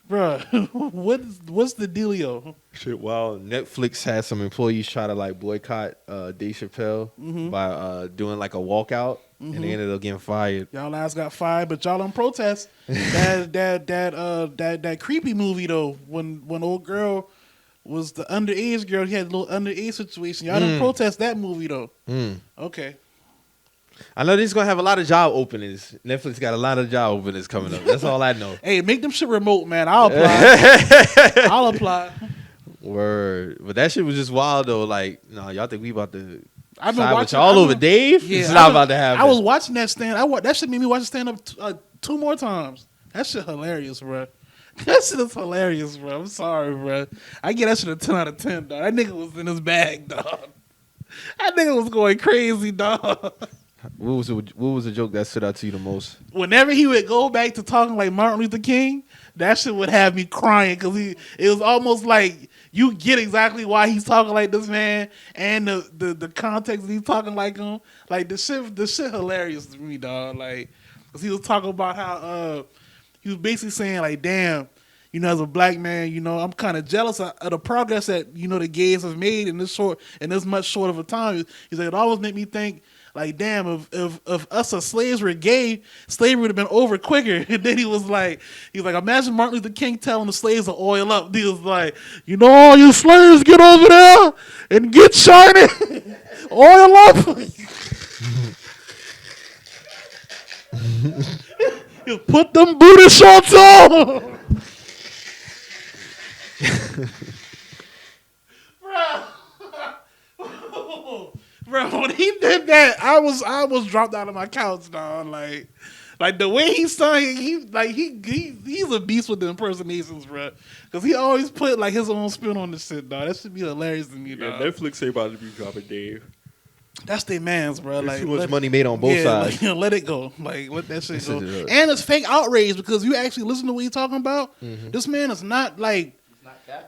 bro, what's the dealio? Shit, wow. Netflix had some employees try to like boycott Dave Chappelle by doing like a walkout, and they ended up getting fired. Y'all last got fired, but y'all on protest. that creepy movie though, when old girl was the underage girl, he had a little underage situation. Y'all didn't protest that movie though. Okay. I know they's gonna have a lot of job openings. Netflix got a lot of job openings coming up. That's all I know. Hey, make them shit remote, man. I'll apply. I'll apply. Word. But that shit was just wild though. Like, no, y'all think we about to I've been side with watching y'all over Dave? Yeah, it's not about to happen. I was watching that stand. That shit made me watch the stand up 2 more times. That shit hilarious, bro. That shit is hilarious, bro. I'm sorry, bro. I get that shit a 10 out of 10, dog. That nigga was in his bag, dog. That nigga was going crazy, dog. What was the joke that stood out to you the most? Whenever he would go back to talking like Martin Luther King, that shit would have me crying because it was almost like you get exactly why he's talking like this man and the context he's talking like him. Like the shit hilarious to me, dog. Like, cause he was talking about how he was basically saying like, damn, as a black man, I'm kind of jealous of the progress that the gays have made in this much short of a time. He's like, it always made me think. Like, damn, if us as slaves were gay, slavery would have been over quicker. And then he was like, imagine Martin Luther King telling the slaves to oil up. He was like, all you slaves, get over there and get shiny. Oil up. You put them booty shorts on. Bro, when he did that, I was dropped out of my couch, dog. Like the way he sung, he's a beast with the impersonations, bro. Because he always put like his own spin on this shit, dog. That should be hilarious to me, dog. Netflix ain't about to be dropping Dave. That's their man's, bro. There's like too much money made on both sides. Let it go. Like let that shit go. And it's fake outrage because you actually listen to what he's talking about. This man is not like.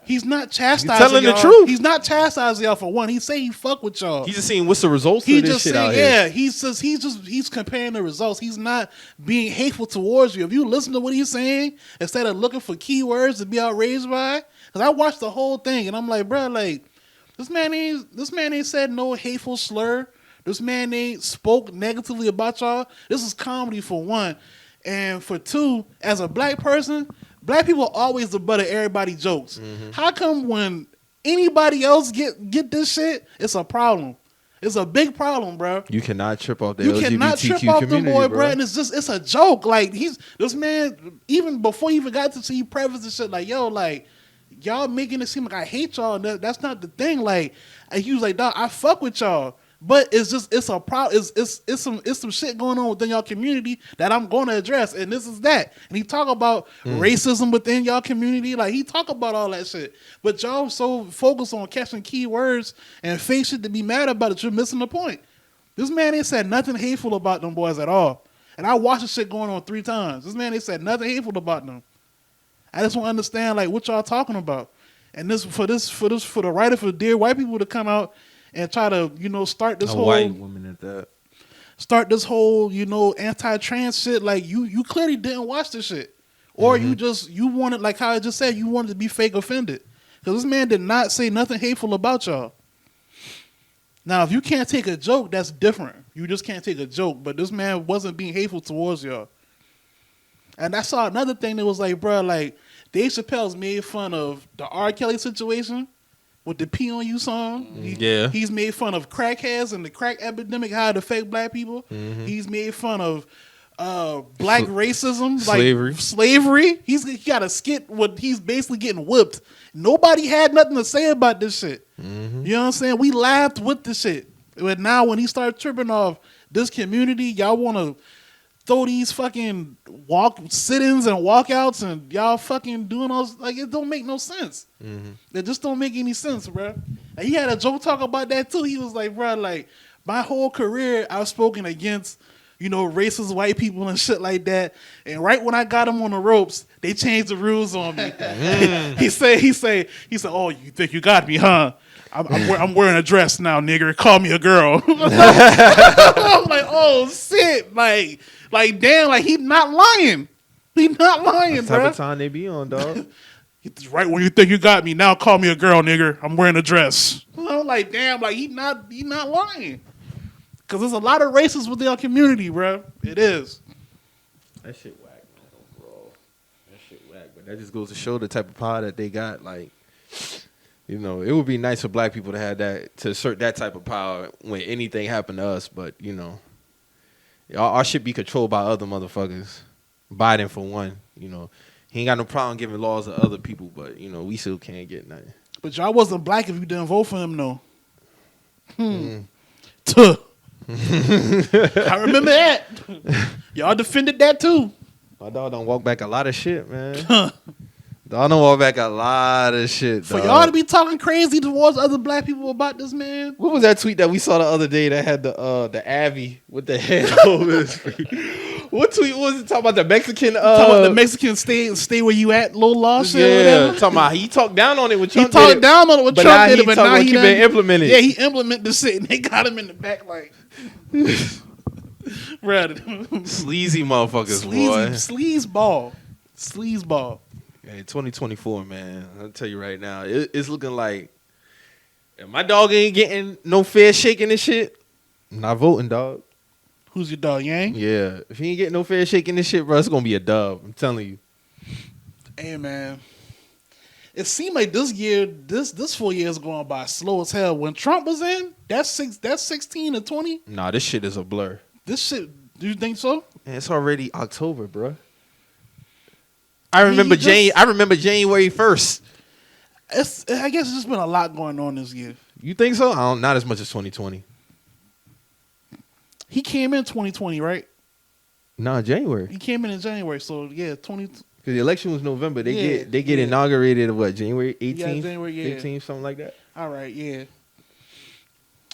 He's not chastising y'all. He's telling the truth. He's not chastising y'all for one. He say he fuck with y'all. He's just seeing what's the results of this shit out here. Yeah, he's comparing the results. He's not being hateful towards you. If you listen to what he's saying instead of looking for keywords to be outraged by, because I watched the whole thing and I'm like, bro, like this man ain't said no hateful slur. This man ain't spoke negatively about y'all. This is comedy for one, and for two, as a black person. Black people are always the butt of everybody's jokes. How come when anybody else get this shit, it's a problem? It's a big problem, bro. You cannot trip off the you LGBTQ cannot trip off community, the boy, bro. And it's a joke. Like this man, even before he even got to see prefaced and shit, like, yo, like, y'all making it seem like I hate y'all. And that's not the thing. Like, and he was like, dog, I fuck with y'all. But it's a problem. It's some shit going on within y'all community that I'm going to address, and this is that. And he talk about racism within y'all community, like he talk about all that shit. But y'all so focused on catching keywords and fake shit to be mad about it, you're missing the point. This man ain't said nothing hateful about them boys at all. And I watched this shit going on 3 times. This man ain't said nothing hateful about them. I just want to understand like what y'all talking about. And for the writer for Dear White People to come out and try to, start this white woman at that. Start this whole, anti-trans shit. Like you clearly didn't watch this shit, or you wanted, like how I just said, you wanted to be fake offended because this man did not say nothing hateful about y'all. Now, if you can't take a joke, that's different. You just can't take a joke. But this man wasn't being hateful towards y'all. And I saw another thing that was like, bro, like Dave Chappelle's made fun of the R. Kelly situation with the P on You song. He's made fun of crackheads and the crack epidemic, how it affect black people. He's made fun of black racism, slavery. He got a skit where he's basically getting whipped. Nobody had nothing to say about this shit. You know what I'm saying? We laughed with the shit. But now when he started tripping off this community, y'all want to throw these fucking sit-ins and walkouts and y'all fucking doing all like it don't make no sense. It just don't make any sense, bro. And he had a joke talk about that too. He was like, bro, like my whole career I've spoken against, you know, racist white people and shit like that. And right when I got him on the ropes, they changed the rules on me. He said, oh, you think you got me, huh? I'm wearing a dress now, nigger. Call me a girl. I'm like, oh shit, like damn, like he's not lying. He's not lying, That's bro. the type of time they be on, dog. Right when you think you got me, now call me a girl, nigger. I'm wearing a dress. I'm like, damn, like he not lying. Cause there's a lot of racists within our community, bro. It is. That shit whack, man, overall. That shit whack. But that just goes to show the type of power that they got. Like, you know, it would be nice for black people to have that, to assert that type of power when anything happened to us. But, you know, our shit be controlled by other motherfuckers. Biden, for one, you know. He ain't got no problem giving laws to other people, but, you know, we still can't get nothing. But y'all wasn't black if you didn't vote for him, though. Tuh. I remember that. Y'all defended that, too. My dog don't walk back a lot of shit, man. Dog don't walk back a lot of shit, For dog. y'all to be talking crazy towards other black people about this, man. What was that tweet that we saw the other day that had the Avi with the head over his feet? What tweet was it? Talking about the Mexican Talking about the Mexican stay where you at, low law shit. Yeah, talking about he talked down on it when Trump he talked down on it when Trump did it, but now he been implemented. Yeah, he implemented the shit and they got him in the back like sleazy motherfuckers, boy. Sleazeball. Hey, 2024, man. I'll tell you right now, it's looking like if my dog ain't getting no fair shake in this shit, I'm not voting, dog. Who's your dog, Yang? Yeah, if he ain't getting no fair shake in this shit, bro, it's gonna be a dub. I'm telling you. Hey, man. It seemed like this year, this 4 years going by slow as hell. When Trump was in, that's 16 to 20. Nah, this shit is a blur. This shit, do you think so? Man, it's already October, bro. I remember January 1st. I guess it's just been a lot going on this year. You think so? Not as much as 2020. He came in 2020, right? Nah, January. He came in January, so yeah, 20. Because the election was November. They get inaugurated what, January 18th? Yeah, January, 15th, something like that. All right, yeah.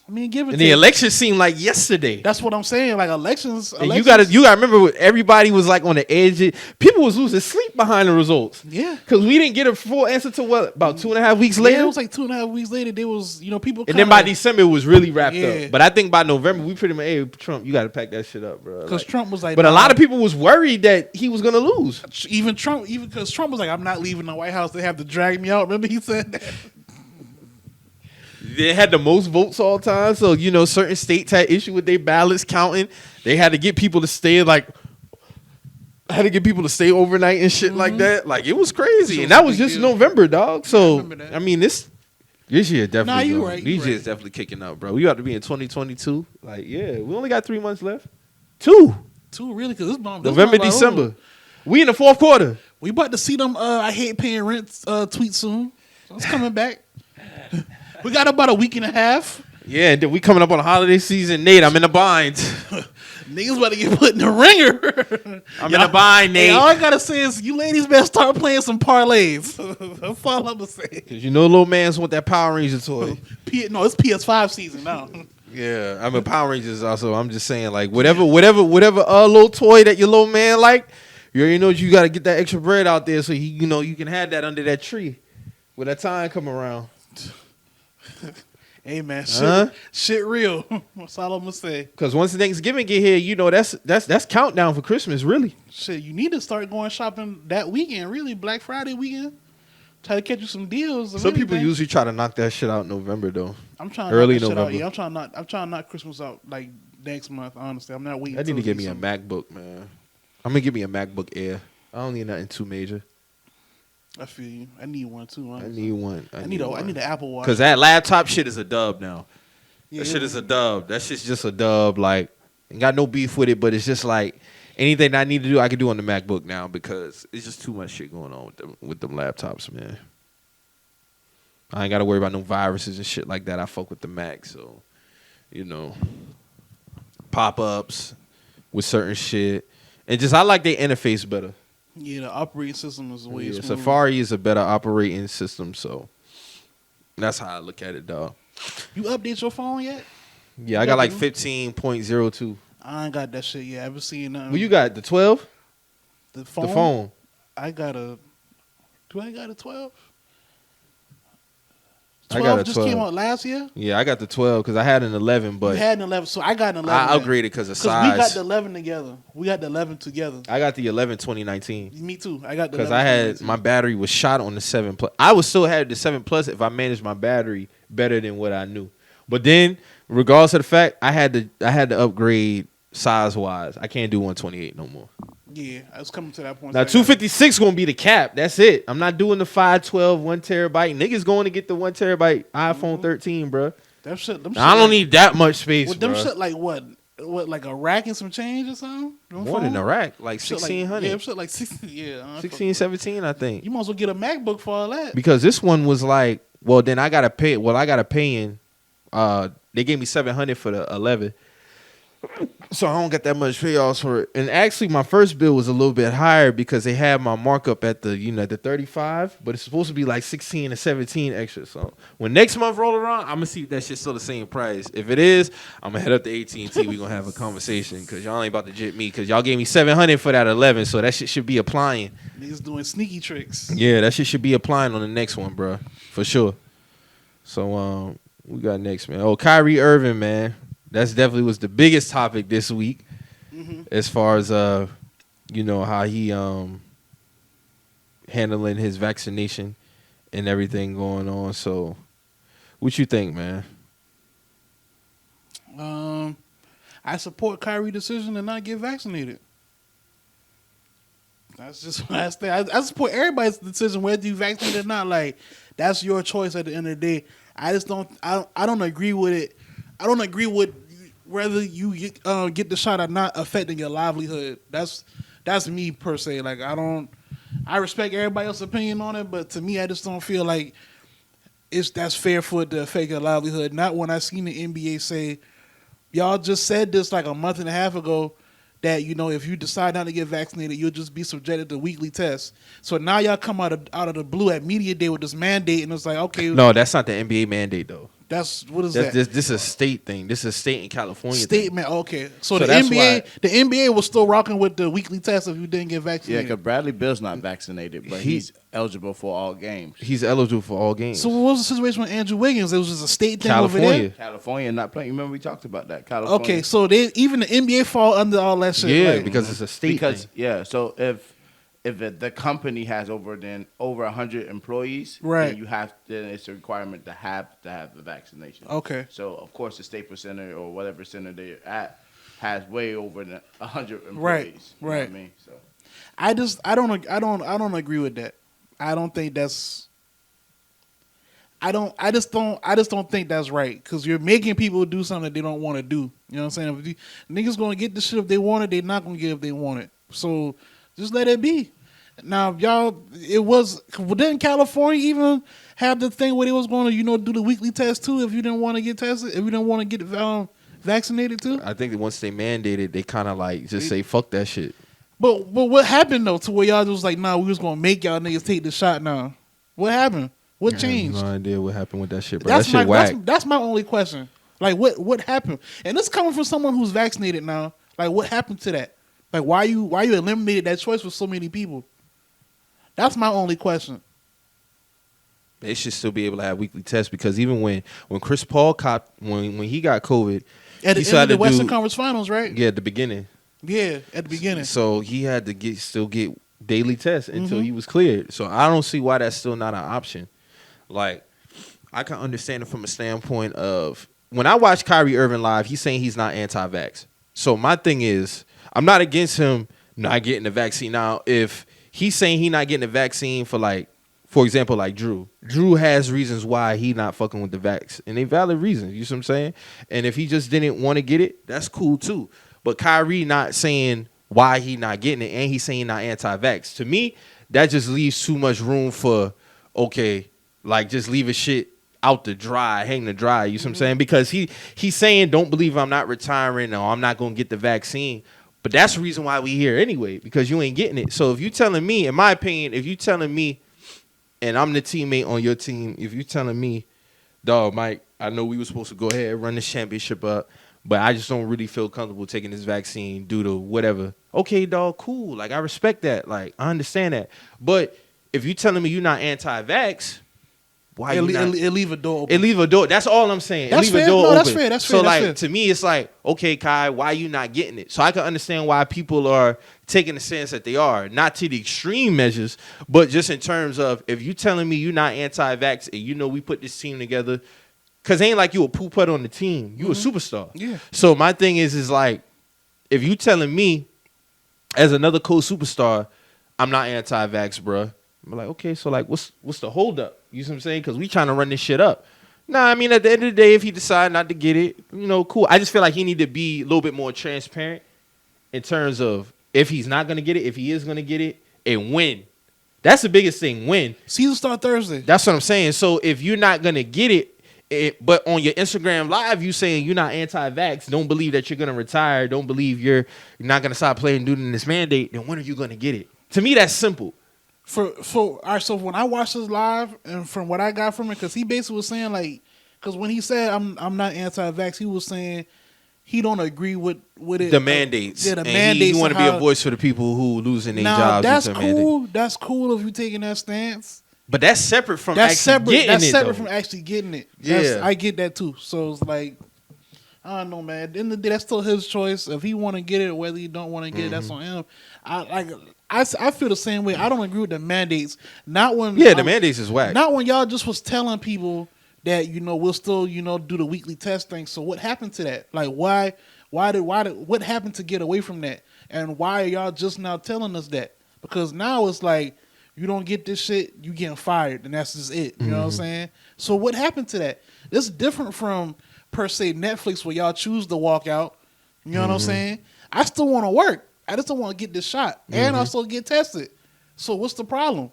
I mean, give it. And the election seemed like yesterday. That's what I'm saying. Like elections. And you gotta remember, everybody was like on the edge. People was losing sleep behind the results. Yeah, because we didn't get a full answer to what, about 2.5 weeks later. Yeah, it was like 2.5 weeks later. There was, people. And then by December it was really wrapped up. But I think by November we pretty much, hey, Trump, you got to pack that shit up, bro. Because Trump was like, but a lot of people was worried that he was gonna lose. Even because Trump was like, I'm not leaving the White House. They have to drag me out. Remember he said that. They had the most votes all time, so certain states had issue with their ballots counting. They had to get people to stay overnight and shit like that. Like it was crazy, and that was just November, dog. So I mean, this year definitely. Nah, you right. These years definitely kicking up, bro. We got to be in 2022. Like, yeah, we only got 3 months left. Two really, because this November, December. We in the fourth quarter. We about to see them. I hate paying rent. Tweet soon. So it's coming back. We got about a week and a half. Yeah, and then we coming up on the holiday season. Nate, I'm in the bind. Niggas about to get put in the ringer. I'm in the bind, Nate. All I gotta say is you ladies better start playing some parlays. That's all I'm gonna say. Because little mans want that Power Ranger toy. No, it's PS5 season now. Yeah, I mean Power Rangers also. I'm just saying, like, whatever little toy that your little man like, you already know you got to get that extra bread out there so you can have that under that tree when that time come around. Hey man, shit real. That's all I'm gonna say. Because once Thanksgiving get here, that's countdown for Christmas, really. Shit, you need to start going shopping that weekend. Really, Black Friday weekend. Try to catch you some deals. Some people usually try to knock that shit out in November though. I'm trying early to knock that November. shit out. Yeah, I'm trying to knock Christmas out like next month. Honestly, I'm not waiting. I need to get me a MacBook, man. I'm gonna get me a MacBook Air. I don't need nothing too major. I feel you. I need one too. Honestly. I need one. I need an Apple Watch. Because that laptop shit is a dub now. Yeah, that shit is a dub. That shit's just a dub. Like, ain't got no beef with it, but it's just like anything I need to do, I can do on the MacBook now because it's just too much shit going on with them laptops, man. I ain't got to worry about no viruses and shit like that. I fuck with the Mac, so, you know, pop-ups with certain shit. And just, I like their interface better. Yeah, the operating system is way smooth. Safari is a better operating system, so that's how I look at it, dog. You update your phone yet? Yeah, I got like 15.02. I ain't got that shit yet. I haven't seen nothing. Well, you got the 12? The phone? The phone. I got a... Do I got a 12? I got a 12. Just came out last year? Yeah, I got the 12 because I had an 11, but... You had an 11, so I got an 11. I upgraded because of size. Because we got the 11 together. We got the 11 together. I got the 11 2019. Me too. I got the 11 because I had... My battery was shot on the 7 Plus. I would still have the 7 Plus if I managed my battery better than what I knew. But then, regardless of the fact, I had to upgrade size-wise. I can't do 128 no more. Yeah, I was coming to that point. Now, 256 going to be the cap. That's it. I'm not doing the 512, 1 terabyte. Niggas going to get the 1 terabyte iPhone 13, bro. That shit, I don't need that much space, with them shit like what, like a rack and some change or something? More than a rack, like 1600. Yeah, shit like 16, yeah. 16, 17, I think. You might as well get a MacBook for all that. Because this one was like, well, then I got to pay. Well, I got to pay in. They gave me $700 for the 11. So I don't get that much payoffs for it. And actually, my first bill was a little bit higher because they had my markup at the, at the 35, but it's supposed to be like 16 or 17 extra. So when next month roll around, I'm gonna see if that shit's still the same price. If it is, I'm gonna head up to AT&T. We gonna have a conversation because y'all ain't about to jit me because y'all gave me $700 for that 11. So that shit should be applying. Niggas doing sneaky tricks. Yeah, that shit should be applying on the next one, bro, for sure. So we got next, man. Oh, Kyrie Irving, man. That's definitely was the biggest topic this week, as far as how he handling his vaccination and everything going on. So, what you think, man? I support Kyrie's decision to not get vaccinated. That's just what I say. I support everybody's decision whether you vaccinate or not. Like, that's your choice at the end of the day. I just don't. I don't agree with it. I don't agree with whether you get the shot or not affecting your livelihood. That's me per se. Like, I respect everybody else's opinion on it, but to me, I just don't feel like that's fair for it to affect your livelihood. Not when I seen the NBA say, y'all just said this like a month and a half ago, that if you decide not to get vaccinated, you'll just be subjected to weekly tests. So now y'all come out of the blue at media day with this mandate, and it's like, okay, no, that's not the NBA mandate though. What is that? This is a state thing. This is a state in California. Statement. Okay, so the NBA was still rocking with the weekly test if you didn't get vaccinated. Yeah, because Bradley Bill's not vaccinated, but he's eligible for all games. He's eligible for all games. So what was the situation with Andrew Wiggins? It was just a state thing California. over there. California not playing. Remember we talked about that. California. Okay, so even the NBA fall under all that shit. Yeah, like, because it's a state thing. Yeah, so if the company has over 100 employees, right, then it's a requirement to have the vaccination. Okay. So of course the Staples Center or whatever center they're at has way over 100 employees. Right. You know right. what I mean? So I don't agree with that. I don't think that's. I just don't think that's right because you're making people do something that they don't want to do. You know what I'm saying? Niggas gonna get the shit if they want it. They're not gonna get it if they want it. So just let it be. Now, didn't California even have the thing where they was going to, do the weekly test too if you didn't want to get tested, if you didn't want to get vaccinated too? I think that once they mandated, they kind of like just say, fuck that shit. But what happened though to where y'all was like, nah, we was going to make y'all niggas take the shot now? What happened? What changed? I have no idea what happened with that shit, bro. That shit whack. That's my only question. Like, what happened? And this coming from someone who's vaccinated now. Like, what happened to that? Like, why you eliminated that choice for so many people? That's my only question. They should still be able to have weekly tests because even when Chris Paul when he got COVID, at the end of the Western Conference Finals, right? Yeah, at the beginning. Yeah, at the beginning. So he had to still get daily test until he was cleared. So I don't see why that's still not an option. Like, I can understand it from a standpoint of when I watch Kyrie Irving live, he's saying he's not anti-vax. So my thing is, I'm not against him not getting the vaccine. Now, if he's saying he not getting the vaccine for example, like Drew. Drew has reasons why he not fucking with the vax. And they valid reasons, you see what I'm saying? And if he just didn't want to get it, that's cool too. But Kyrie not saying why he not getting it, and he's saying he not anti-vax. To me, that just leaves too much room for, okay, like just leave a shit out to dry, hang to dry, you see what I'm saying? Because he's saying, don't believe I'm not retiring or I'm not going to get the vaccine. But that's the reason why we here anyway, because you ain't getting it. So if you telling me, in my opinion, if you telling me, and I'm the teammate on your team, if you telling me, dog, Mike, I know we were supposed to go ahead and run this championship up, but I just don't really feel comfortable taking this vaccine due to whatever. Okay, dog, cool. Like, I respect that. Like, I understand that. But if you telling me you're not anti-vax, why It you not? leave a door open. It leave a door. That's all I'm saying. That's it leave fair. a door No, open. that's fair. That's so fair. That's like fair. to me, it's like, okay, Kai, why you not getting it? So I can understand why people are taking the stance that they are, not to the extreme measures, but just in terms of if you telling me you're not anti-vax and you know we put this team together, because it ain't like you a poo putt on the team. You a superstar. Yeah. So my thing is like, if you telling me as another co-superstar, I'm not anti-vax, bruh. I'm like, okay, so like, what's the holdup? You see what I'm saying? Because we trying to run this shit up. Nah, I mean, at the end of the day, if he decide not to get it, you know, cool. I just feel like he need to be a little bit more transparent in terms of if he's not going to get it, if he is going to get it, and when. That's the biggest thing, when. Season start Thursday. That's what I'm saying. So if you're not going to get it, but on your Instagram live, you saying you're not anti-vax, don't believe that you're going to retire, don't believe you're not going to stop playing due to this mandate, then when are you going to get it? To me, that's simple. All right, so when I watched this live and from what I got from it, because he basically was saying like, because when he said I'm not anti-vax, he was saying he don't agree with it. The mandates. Yeah, the and mandates. He want to be a voice for the people who losing their now, jobs. that's due to mandate. cool. That's cool if you taking that stance. But that's separate from That's actually separate. getting That's it, separate though. from actually getting it. Yeah. I get that too. So it's like, I don't know, man. At the end of the day, that's still his choice. If he want to get it, whether he don't want to get it, that's on him. I feel the same way. I don't agree with the mandates. Not when the mandates is whack. Not when y'all just was telling people that we'll still do the weekly test thing. So what happened to that? Like why did what happened to get away from that? And why are y'all just now telling us that? Because now it's like you don't get this shit, you getting fired, and that's just it. You know what I'm saying? So what happened to that? It's different from per se Netflix where y'all choose to walk out. You know what I'm saying? I still want to work. I just don't want to get this shot, and I still get tested. So what's the problem?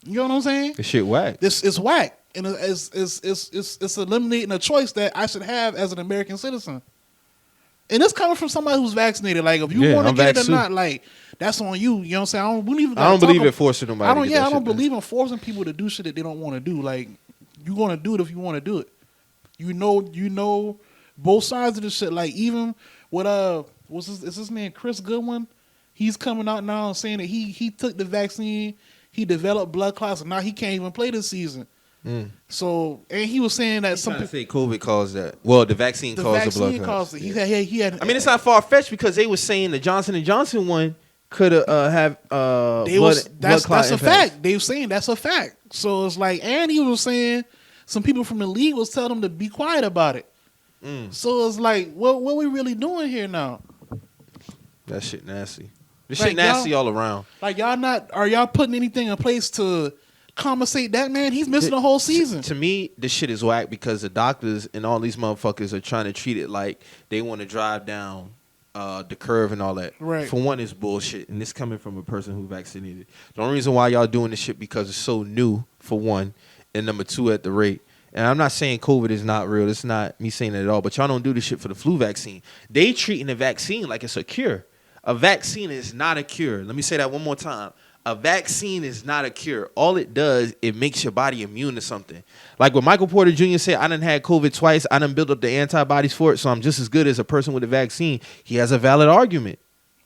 You know what I'm saying? This shit whack. This is whack, and it's eliminating a choice that I should have as an American citizen. And it's coming from somebody who's vaccinated. Like if you want to get it or not, like that's on you. You know what I'm saying? I don't believe in forcing nobody. I don't believe in forcing people to do shit that they don't want to do. Like you're gonna do it if you want to do it. You know both sides of the shit. Like even with is his name Chris Goodwin? He's coming out now and saying that he took the vaccine, he developed blood clots, and now he can't even play this season. So, and he was saying that some people say COVID caused that. Well, the vaccine caused the blood clots. He had. I mean, it's not far fetched because they were saying the Johnson & Johnson one could have that's clot a fact. They were saying that's a fact. So it's like, and he was saying some people from the league was telling him to be quiet about it. So it's like, what we really doing here now? That shit nasty. This Like, shit nasty all around. Like are y'all putting anything in place to compensate that man? He's missing the whole season. To me, this shit is whack because the doctors and all these motherfuckers are trying to treat it like they want to drive down the curve and all that. Right. For one, it's bullshit, and this coming from a person who vaccinated. The only reason why y'all doing this shit because it's so new, for one, and number two, at the rate. And I'm not saying COVID is not real. It's not me saying that at all. But y'all don't do this shit for the flu vaccine. They treating the vaccine like it's a cure. A vaccine is not a cure. Let me say that one more time. A vaccine is not a cure. All it does, it makes your body immune to something. Like what Michael Porter Jr. said, I done had COVID twice. I done built up the antibodies for it, so I'm just as good as a person with a vaccine. He has a valid argument.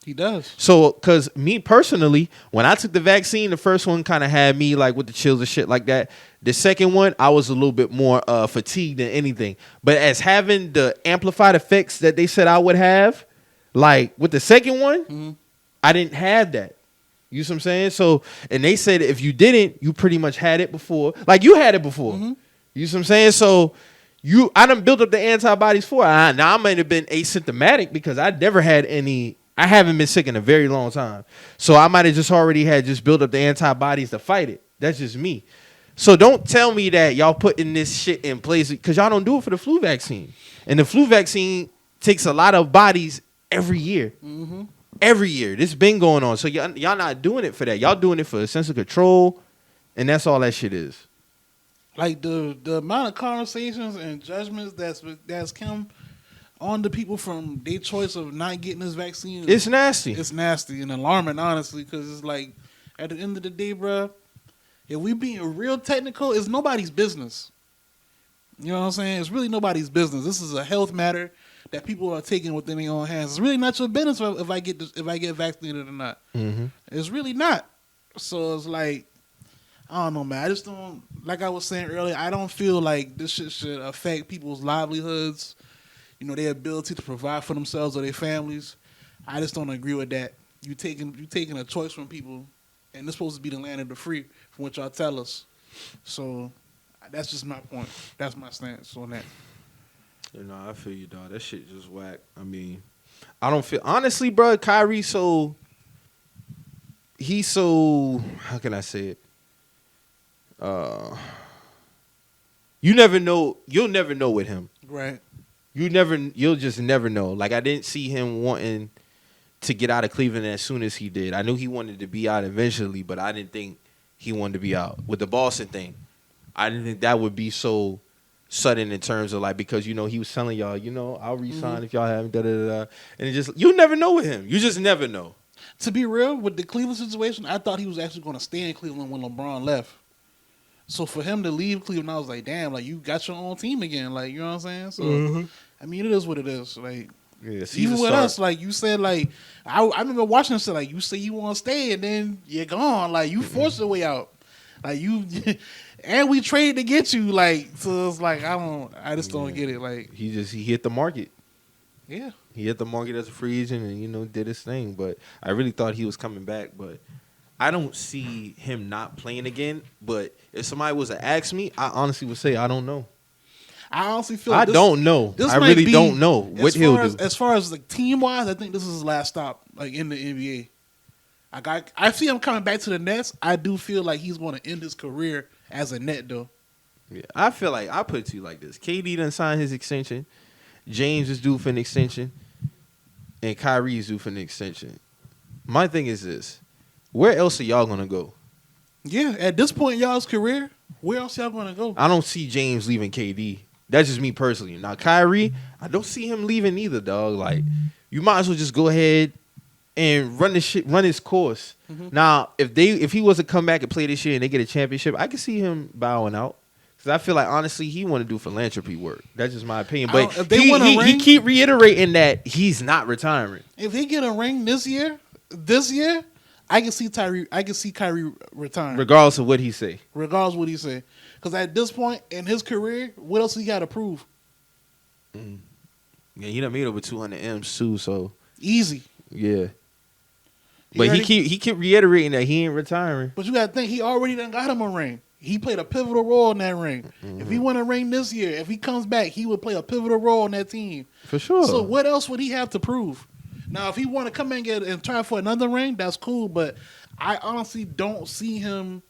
He does. So, because me personally, when I took the vaccine, the first one kind of had me like with the chills and shit like that. The second one, I was a little bit more fatigued than anything. But as having the amplified effects that they said I would have, like with the second one, I didn't have that. You see what I'm saying? So, and they said if you didn't, you pretty much had it before. Like you had it before. Mm-hmm. You see what I'm saying? So I done built up the antibodies for it. Now I might have been asymptomatic because I never had any. I haven't been sick in a very long time. So I might have just already had just built up the antibodies to fight it. That's just me. So don't tell me that y'all putting this shit in place because y'all don't do it for the flu vaccine. And the flu vaccine takes a lot of bodies every year. Mm-hmm. Every year. This been going on. So y'all not doing it for that. Y'all doing it for a sense of control. And that's all that shit is. Like the amount of conversations and judgments that's come on the people from their choice of not getting this vaccine. It's nasty. It's nasty and alarming, honestly, because it's like at the end of the day, bro, if we being real technical, it's nobody's business. You know what I'm saying? It's really nobody's business. This is a health matter that people are taking within their own hands. It's really not your business if I get vaccinated or not. Mm-hmm. It's really not. So it's like, I don't know, man. I just don't, like I was saying earlier, I don't feel like this shit should affect people's livelihoods, you know, their ability to provide for themselves or their families. I just don't agree with that. You taking a choice from people, and this supposed to be the land of the free, from what y'all tell us. So that's just my point. That's my stance on that. You know, I feel you, dog. That shit just whack. I mean, I don't feel honestly, bro. Kyrie, he's so. How can I say it? You never know. You'll never know with him. Right. You'll just never know. Like I didn't see him wanting to get out of Cleveland as soon as he did. I knew he wanted to be out eventually, but I didn't think he wanted to be out with the Boston thing. I didn't think that would be so sudden in terms of like because you know he was telling y'all, you know, I'll resign if y'all haven't da da da. And it just you never know with him. You just never know. To be real, with the Cleveland situation, I thought he was actually going to stay in Cleveland when LeBron left. So for him to leave Cleveland, I was like, damn, like you got your own team again, like you know what I'm saying? So I mean, it is what it is. Like even with us, like you said, like I remember watching this. Like you say you want to stay, and then you're gone. Like you forced your way out. Like you, and we traded to get you. Like so, it's like I just don't get it. Like he hit the market. Yeah, he hit the market as a free agent, and you know did his thing. But I really thought he was coming back, but. I don't see him not playing again, but if somebody was to ask me, I honestly would say I don't know. I honestly feel I don't know. I really don't know what he'll do. As far as like team wise, I think this is his last stop like in the NBA. I see him coming back to the Nets. I do feel like he's going to end his career as a Net though. Yeah, I feel like I put it to you like this: KD done signed his extension, James is due for an extension, and Kyrie is due for an extension. My thing is this. Where else are y'all gonna go? Yeah, at this point in y'all's career, where else y'all gonna go? I don't see James leaving KD. That's just me personally. Now Kyrie, I don't see him leaving either, dog. Like you might as well just go ahead and run his course. Mm-hmm. Now, if he was to come back and play this year and they get a championship, I could see him bowing out. Because I feel like honestly he want to do philanthropy work. That's just my opinion. But he keep reiterating that he's not retiring. If he get a ring this year. I can see Kyrie retiring. Regardless of what he say. Because at this point in his career, what else he got to prove? Yeah, he done made over 200 M's too, so. Easy. Yeah. But he keep reiterating that he ain't retiring. But you got to think, he already done got him a ring. He played a pivotal role in that ring. Mm-hmm. If he won a ring this year, if he comes back, he would play a pivotal role in that team. For sure. So what else would he have to prove? Now, if he want to come in and try for another ring, that's cool. But I honestly don't see him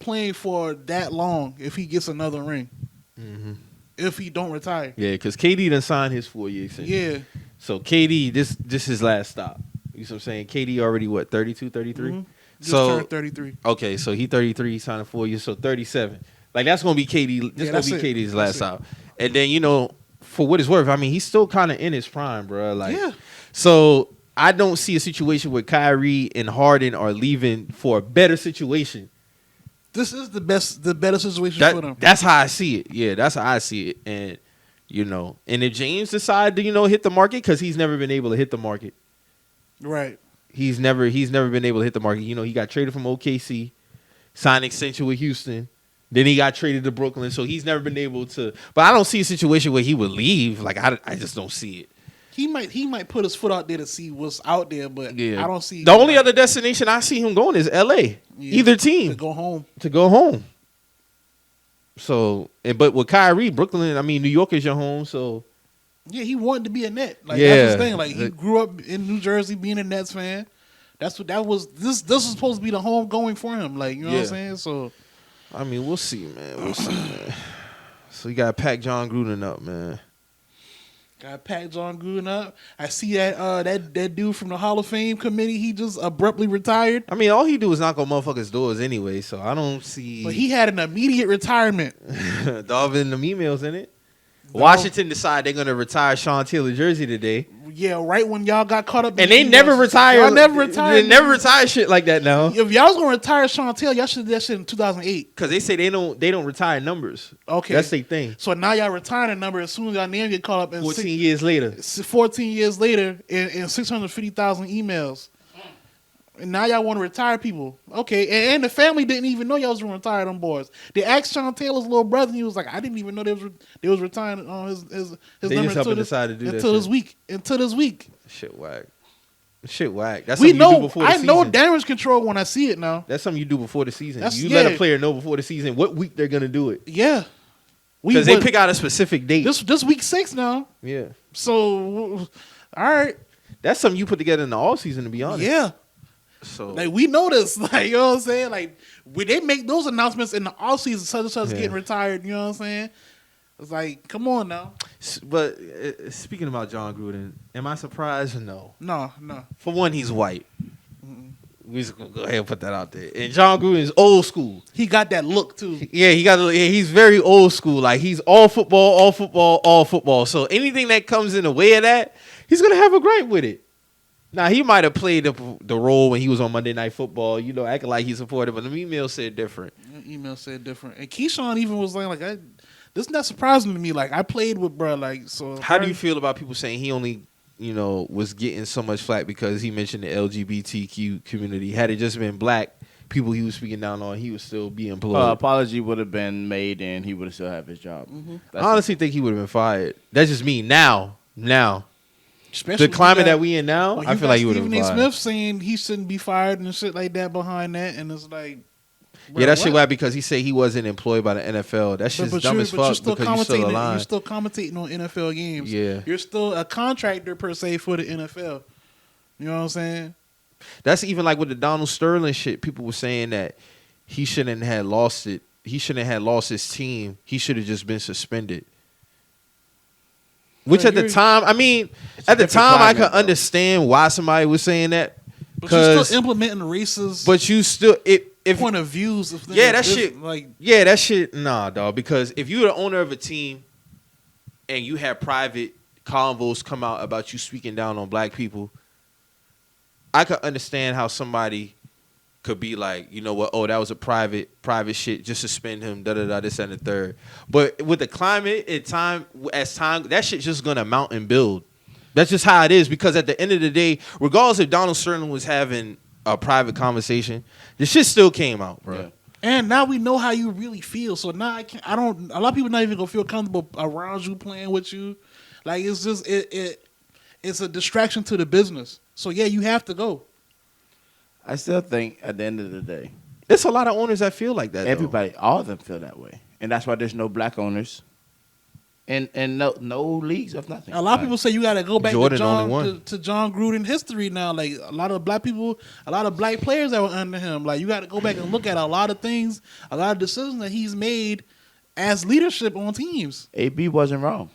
playing for that long if he gets another ring. Mm-hmm. If he don't retire. Yeah, because KD done signed his 4-year extension. Yeah. So KD, this his last stop. You know what I'm saying? KD already, 32, 33? Mm-hmm. Just turned 33. Okay, so he 33, he signed 4 years, so 37. Like, that's going to be KD. This going to be KD's last stop. And then, you know, for what it's worth, I mean, he's still kind of in his prime, bro. Like, yeah. So I don't see a situation where Kyrie and Harden are leaving for a better situation. This is the better situation for them. That's how I see it. Yeah, that's how I see it. And you know, and if James decide to hit the market because he's never been able to hit the market. Right. He's never been able to hit the market. You know, he got traded from OKC, signed an extension with Houston. Then he got traded to Brooklyn, so he's never been able to. But I don't see a situation where he would leave. Like I just don't see it. He might put his foot out there to see what's out there, but Yeah. I don't see The only other destination I see him going is L.A. Yeah, Either team to go home. So, but with Kyrie, Brooklyn, I mean, New York is your home, so. Yeah, he wanted to be a Net. Like Yeah. that's his thing. Like he grew up in New Jersey being a Nets fan. That's what that was. This was supposed to be the home going for him. Like you know what I'm saying. So, I mean, we'll see, man. We'll see, man. So you got to pack John Gruden up, man. got packed John Gruden up. I see that dude from the Hall of Fame committee. He just abruptly retired. I mean, all he do is knock on motherfuckers' doors anyway, so I don't see. But he had an immediate retirement. Dolphin them emails in it. Washington decide they're gonna retire Sean Taylor jersey today. Yeah, right when y'all got caught up. And they never retire. Y'all never retired. They never retire shit like that now. If y'all was gonna retire Sean Taylor, y'all should do that shit in 2008. Because they say they don't retire numbers. Okay, that's their thing. So now y'all retiring a number as soon as y'all name get caught up. In 14 years later. 14 years later, in 650,000 emails. And now y'all want to retire people. Okay, and the family didn't even know y'all was going to retire them boys. They asked Sean Taylor's little brother, and he was like, I didn't even know they was retiring on his they number just helped decide to do that until this week. Shit whack. That's We something know. you do before the I season. know damage control when I see it now. That's something you do before the season. You Yeah. let a player know before the season what week they're going to do it. Yeah. Because they pick out a specific date. This week 6 now. Yeah. So, all right. That's something you put together in the all season, to be honest. Yeah. So like we know this, like you know what I'm saying. Like when they make those announcements in the off season, such and such getting retired. You know what I'm saying? It's like, come on now. But speaking about John Gruden, am I surprised? No. No. For one, he's white. We just gonna go ahead and put that out there. And John Gruden is old school. He got that look too. Yeah, he's very old school. Like he's all football. So anything that comes in the way of that, he's gonna have a gripe with it. Now, he might have played the role when he was on Monday Night Football, acting like he supported, but the email said different. Email said different. And Keyshawn even was like this is not surprising to me. Like, I played with bro. Like, so. How do you feel about people saying he only, was getting so much flack because he mentioned the LGBTQ community? Had it just been black people he was speaking down on, he would still be employed. Apology would have been made and he would have still have his job. Mm-hmm. I honestly think he would have been fired. That's just me now. Especially the climate that we in now, I feel like he would have been Stephen A. fired. Smith saying he shouldn't be fired and shit like that behind that, and it's like, bro, yeah, that shit whack because he said he wasn't employed by the NFL. That shit's dumb as fuck because you're still alive. You're still commentating on NFL games. Yeah, you're still a contractor per se for the NFL. You know what I'm saying? That's even like with the Donald Sterling shit. People were saying that he shouldn't have lost it. He shouldn't have lost his team. He should have just been suspended. Which at the time, I mean, at the time I could understand why somebody was saying that. But you're still implementing racist. But you still if point of views. That shit. Nah, dog. Because if you're the owner of a team and you have private convos come out about you speaking down on black people, I could understand how somebody could be like, you know what? Oh, that was a private shit. Just suspend him. This and the third. But with the climate and time, that shit's just gonna mount and build. That's just how it is. Because at the end of the day, regardless if Donald Sterling was having a private conversation, the shit still came out, bro. Yeah. And now we know how you really feel. So now a lot of people not even gonna feel comfortable around you, playing with you. Like it's just it's a distraction to the business. So yeah, you have to go. I still think at the end of the day, There's a lot of owners that feel like that. everybody, all of them feel that way, and that's why there's no black owners, and no leagues of nothing. A lot of people say you got to go back Jordan only won. to John Gruden history now. Like a lot of black people, a lot of black players that were under him. Like you got to go back and look at a lot of things, a lot of decisions that he's made as leadership on teams. AB wasn't wrong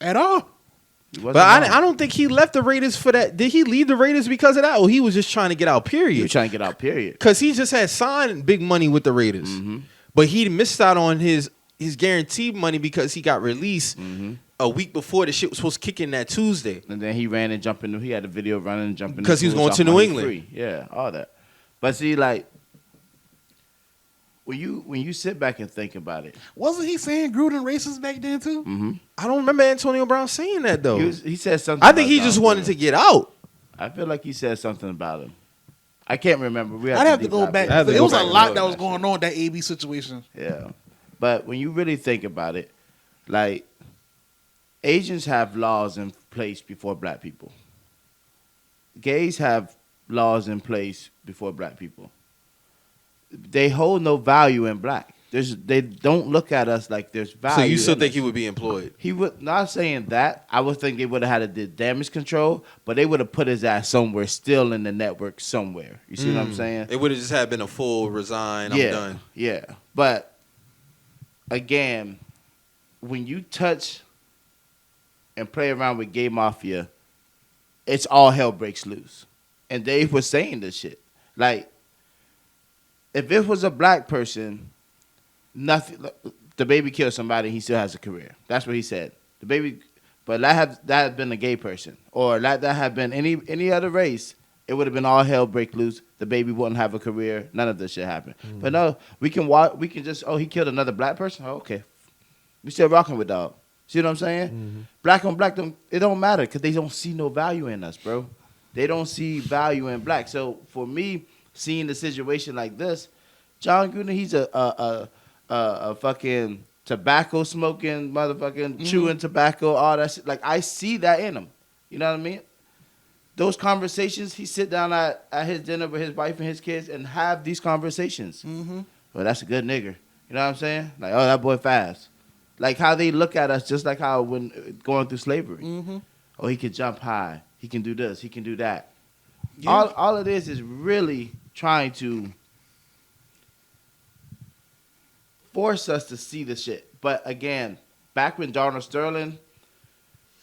At all. But I don't think he left the Raiders for that. Did he leave the Raiders because of that? Or he was just trying to get out, period? He was trying to get out, period. Because he just had signed big money with the Raiders. Mm-hmm. But he missed out on his guaranteed money because he got released a week before the shit was supposed to kick in that Tuesday. And then he ran and jumped in. He had a video running and jumping. Because he was going to New England. Free. Yeah, all that. But see, like, when you sit back and think about it. Wasn't he saying Gruden racist back then too? Mm-hmm. I don't remember Antonio Brown saying that, though. He said something. I think he just wanted to get out. I feel like he said something about him. I can't remember. I'd have to go back. It was a lot that was going on, that AB situation. Yeah. But when you really think about it, like, Asians have laws place before black people. Gays have laws in place before black people. They hold no value in black. They don't look at us like there's value. So you still in think us. he would be employed? He would not saying that. I would think they would have had to do damage control, but they would have put his ass somewhere, still in the network somewhere. You see what I'm saying? It would have just had been a full resign. Yeah, I'm done. yeah. But again, when you touch and play around with gay mafia, it's all hell breaks loose. And Dave was saying this shit. Like, if it was a black person, nothing. The baby killed somebody, he still has a career. That's what he said. The baby, but that had been a gay person, or that had been any other race, it would have been all hell break loose. The baby wouldn't have a career. None of this shit happened. But no, we can watch. We can just he killed another black person. Oh, okay, we still rocking with dog. See what I'm saying? Black on black, it don't matter because they don't see no value in us, bro. They don't see value in black. So for me, seeing the situation like this, John Gruden, he's a fucking tobacco smoking motherfucking chewing tobacco, all that shit. Like, I see that in him. You know what I mean? Those conversations, he sit down at his dinner with his wife and his kids and have these conversations. Well, that's a good nigger. You know what I'm saying? Like, oh, that boy fast. Like how they look at us, just like how when going through slavery. Oh, he can jump high. He can do this. He can do that. Yeah. All it is really trying to force us to see the shit. But again, back when Donald Sterling,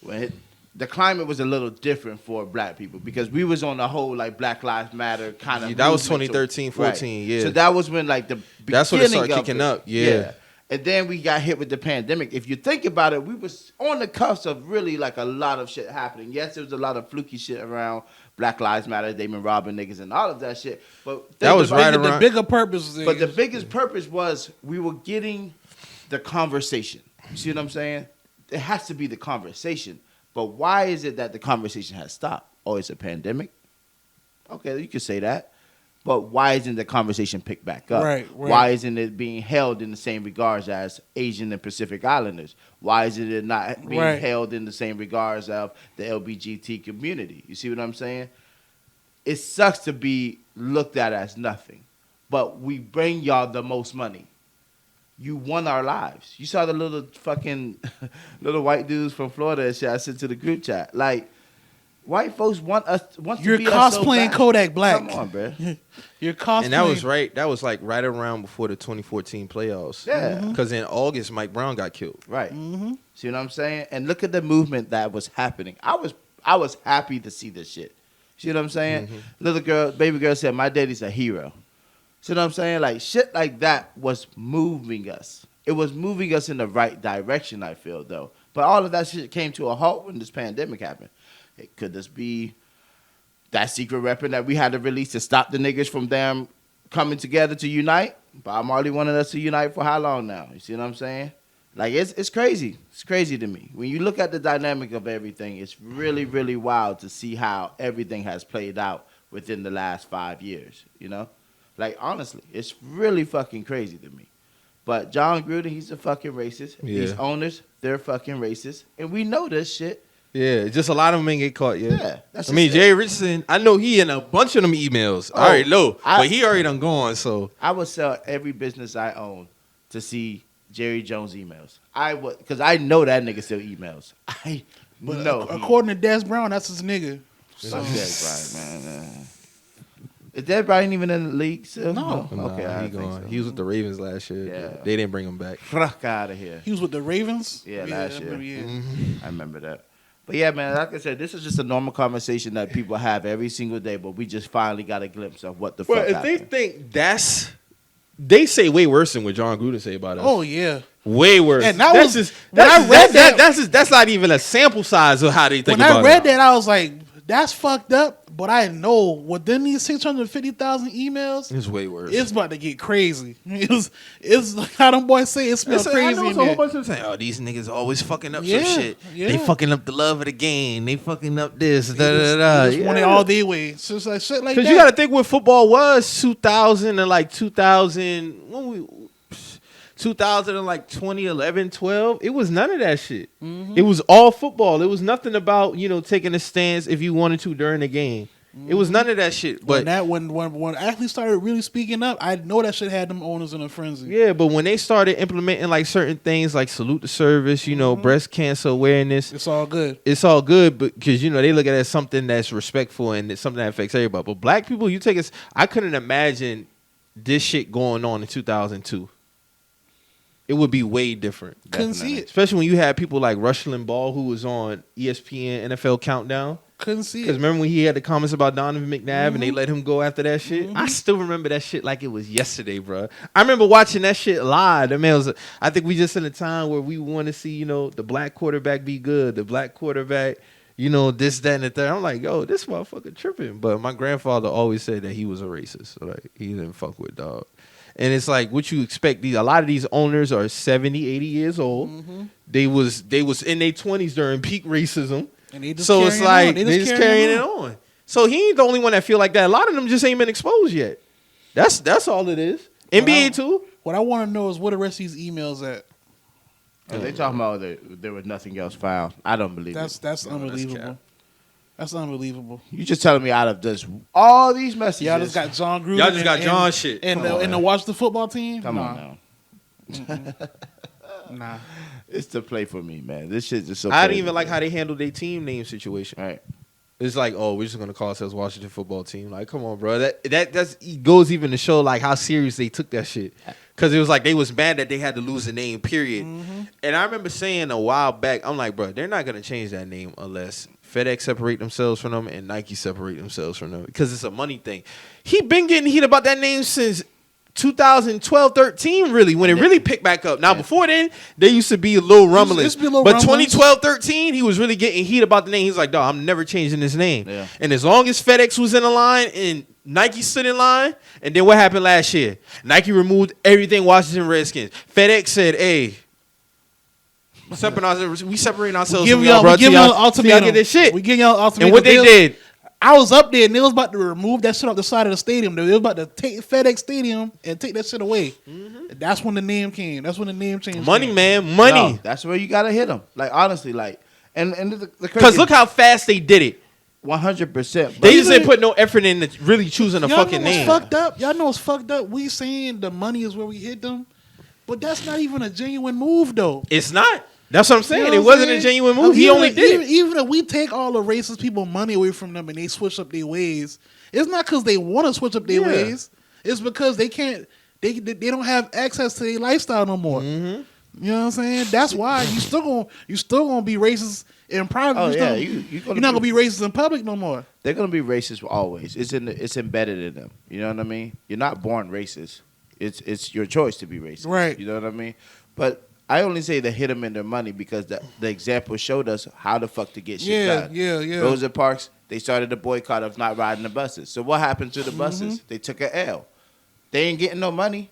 the climate was a little different for black people because we was on the whole like Black Lives Matter kind of. That was 2013, 14, right. yeah. So that was when like the that's when it started kicking up, yeah. And then we got hit with the pandemic. If you think about it, we was on the cusp of really like a lot of shit happening. Yes, there was a lot of fluky shit around Black Lives Matter, they been robbing niggas and all of that shit. But that was right around. The bigger purpose. But the biggest purpose was we were getting the conversation. You see what I'm saying? It has to be the conversation. But why is it that the conversation has stopped? Oh, it's a pandemic? Okay, you could say that. But why isn't the conversation picked back up? Right. Why isn't it being held in the same regards as Asian and Pacific Islanders? Why isn't it not being held in the same regards of the LGBT community? You see what I'm saying? It sucks to be looked at as nothing. But we bring y'all the most money. You won our lives. You saw the little fucking little white dudes from Florida and shit I sent to the group chat. Like, white folks want You're to be us so cosplaying bad. Kodak Black. Come on, bro. You're cosplaying. And that was right. That was like right around before the 2014 playoffs. Yeah. Because in August, Mike Brown got killed. Right. See what I'm saying? And look at the movement that was happening. I was happy to see this shit. See what I'm saying? Little girl, baby girl said, "My daddy's a hero." See what I'm saying? Like, shit like that was moving us. It was moving us in the right direction, I feel, though. But all of that shit came to a halt when this pandemic happened. Could this be that secret weapon that we had to release to stop the niggas from them coming together to unite? Bob Marley wanted us to unite for how long now? You see what I'm saying? Like, it's crazy. It's crazy to me. When you look at the dynamic of everything, it's really, really wild to see how everything has played out within the last 5 years, you know? Like, honestly, it's really fucking crazy to me. But John Gruden, he's a fucking racist. Yeah. These owners, they're fucking racist. And we know this shit. Yeah, just a lot of them ain't get caught yet. Yeah. That's I mean, just Jerry Richardson, I know he in a bunch of them emails. Oh, I already know, but he already done gone, so. I would sell every business I own to see Jerry Jones emails. I would, because I know that nigga still emails. I know. According to Des Brown, that's his nigga. So. Des Bryant, man. Is Des Bryant even in the league still? No. Okay, I he think gone. so. He was with the Ravens last year. Yeah. They didn't bring him back. Fuck out of here. He was with the Ravens? Yeah, last year. Yeah. I remember that. But yeah, man, like I said, this is just a normal conversation that people have every single day, but we just finally got a glimpse of what the fuck Well, if happened. they think they say way worse than what John Gruden say about us. Oh, yeah. Way worse. And that that's was- just, when I read that- that's not even a sample size of how they think When about I read it. that, I was like, that's fucked up. But I know within these 650,000 emails, It's way worse. it's about to get crazy. It's like how them boys say, it smells crazy in there. bunch of saying, oh, these niggas always fucking up Yeah, some shit. yeah. They fucking up the love of the game. They fucking up this. They just want it all their way. So it's like shit like that. Because you got to think what football was 2000 and like 2000. 2000 and like 2011, 12, it was none of that shit. It was all football. It was nothing about, taking a stance if you wanted to during the game. It was none of that shit. But when athletes started really speaking up, I know that shit had them owners in a frenzy. Yeah, but when they started implementing like certain things like salute the service, breast cancer awareness, it's all good. It's all good, but because they look at it as something that's respectful and it's something that affects everybody. But black people, I couldn't imagine this shit going on in 2002. It would be way different. Couldn't see it, especially when you had people like Rush Limbaugh, who was on ESPN NFL Countdown. Couldn't see it. Because remember when he had the comments about Donovan McNabb and they let him go after that shit? I still remember that shit like it was yesterday, bro. I remember watching that shit live. I think we just in a time where we want to see, the black quarterback be good. The black quarterback, this, that, and the third. I'm like, yo, this motherfucker tripping. But my grandfather always said that he was a racist. So like, he didn't fuck with dog. And it's like what you expect. A lot of these owners are 70, 80 years old. They was in their 20s during peak racism. And they just so it's like they just carrying it on. So he ain't the only one that feel like that. A lot of them just ain't been exposed yet. That's all it is. NBA too. What I want to know is where the rest of these emails at. They talking about there was nothing else found. I don't believe that's unbelievable. That's unbelievable. You just telling me out of just all these messages. Y'all just got John Gruden. Y'all just got John shit. And the Washington football team. Come on now. Nah. It's to play for me, man. This shit just so I didn't crazy, even like man. how they handled their team name situation. Right. It's like, oh, we're just gonna call ourselves Washington football team. Like, come on, bro. That goes even to show like how serious they took that shit. Cause it was like they was mad that they had to lose the name, period. And I remember saying a while back, I'm like, bro, they're not gonna change that name unless FedEx separate themselves from them and Nike separate themselves from them. Because it's a money thing. He been getting heat about that name since 2012, 13, really, when it really picked back up. Now, before then, there used to be a little rumbling. But 2012, 13, he was really getting heat about the name. He's like, dog, I'm never changing this name. Yeah. And as long as FedEx was in the line and Nike stood in line, and then what happened last year? Nike removed everything Washington Redskins. FedEx said, hey, we separating ourselves from y'all, bro. We give y'all an ultimatum. Get this shit. We give y'all an ultimatum. And what they did. I was up there and they was about to remove that shit off the side of the stadium. They was about to take FedEx Stadium and take that shit away. That's when the name came. That's when the name changed. Money, man. Money. No, that's where you gotta hit them. Like honestly, like and because look how fast they did it. 100%. They just didn't put no effort into really choosing a fucking name. Fucked up. Y'all know it's fucked up. We saying the money is where we hit them, but that's not even a genuine move though. It's not. That's what I'm saying. It wasn't a genuine move. He only did it. Even if we take all the racist people money away from them and they switch up their ways, it's not because they want to switch up their ways. It's because they can't. They don't have access to their lifestyle no more. You know what I'm saying? That's why you still gonna be racist in private. Oh yeah, you're not gonna be racist in public no more. They're gonna be racist always. It's embedded in them. You know what I mean? You're not born racist. It's your choice to be racist. Right. You know what I mean? But I only say to hit them in their money because the example showed us how the fuck to get shit done. Yeah. Rosa Parks, they started a boycott of not riding the buses. So what happened to the buses? They took an L. They ain't getting no money.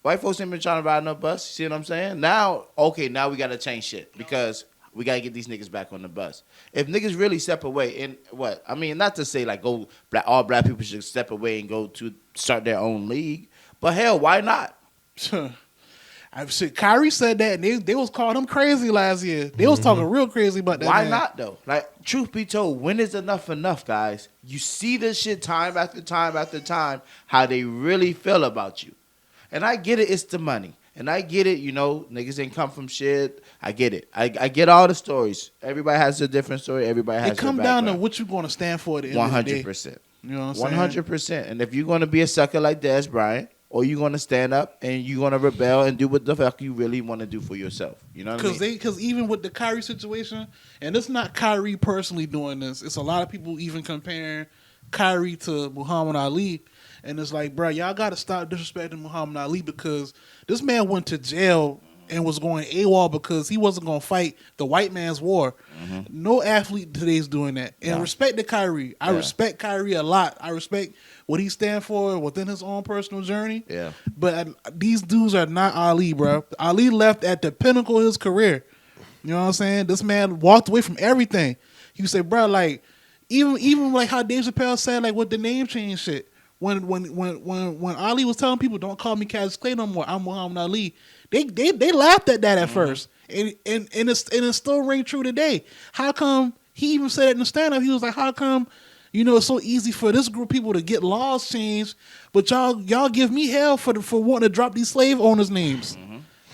White folks ain't been trying to ride no bus. See what I'm saying? Now we got to change shit because we got to get these niggas back on the bus. If niggas really step away and what? I mean, not to say like all black people should step away and go to start their own league, but hell, why not? I've seen Kyrie said that, and they was calling him crazy last year. They was talking real crazy about that. Why not though? Like, truth be told, when is enough, guys? You see this shit time after time after time, how they really feel about you. And I get it, it's the money. And I get it, niggas ain't come from shit. I get it. I get all the stories. Everybody has a different story. Everybody has. It come down to what you're going to stand for. At the end of the day. 100%. You know what I'm saying? 100%. And if you're going to be a sucker like Dez Bryant, or you're going to stand up and you're going to rebel and do what the fuck you really want to do for yourself. You know what I mean? Because even with the Kyrie situation, and it's not Kyrie personally doing this, it's a lot of people even comparing Kyrie to Muhammad Ali. And it's like, bro, y'all got to stop disrespecting Muhammad Ali because this man went to jail and was going AWOL because he wasn't going to fight the white man's war. No athlete today is doing that. And respect to Kyrie. I respect Kyrie a lot. I respect what he stands for within his own personal journey. Yeah. But these dudes are not Ali, bro. Ali left at the pinnacle of his career. You know what I'm saying? This man walked away from everything. You say, bro, like, even like how Dave Chappelle said, like, with the name change shit. When Ali was telling people, don't call me Cassius Clay no more, I'm Muhammad Ali, They laughed at that at first, and it's still ring true today. How come he even said it in the stand up? He was like, how come, it's so easy for this group of people to get laws changed, but y'all give me hell for wanting to drop these slave owners' names.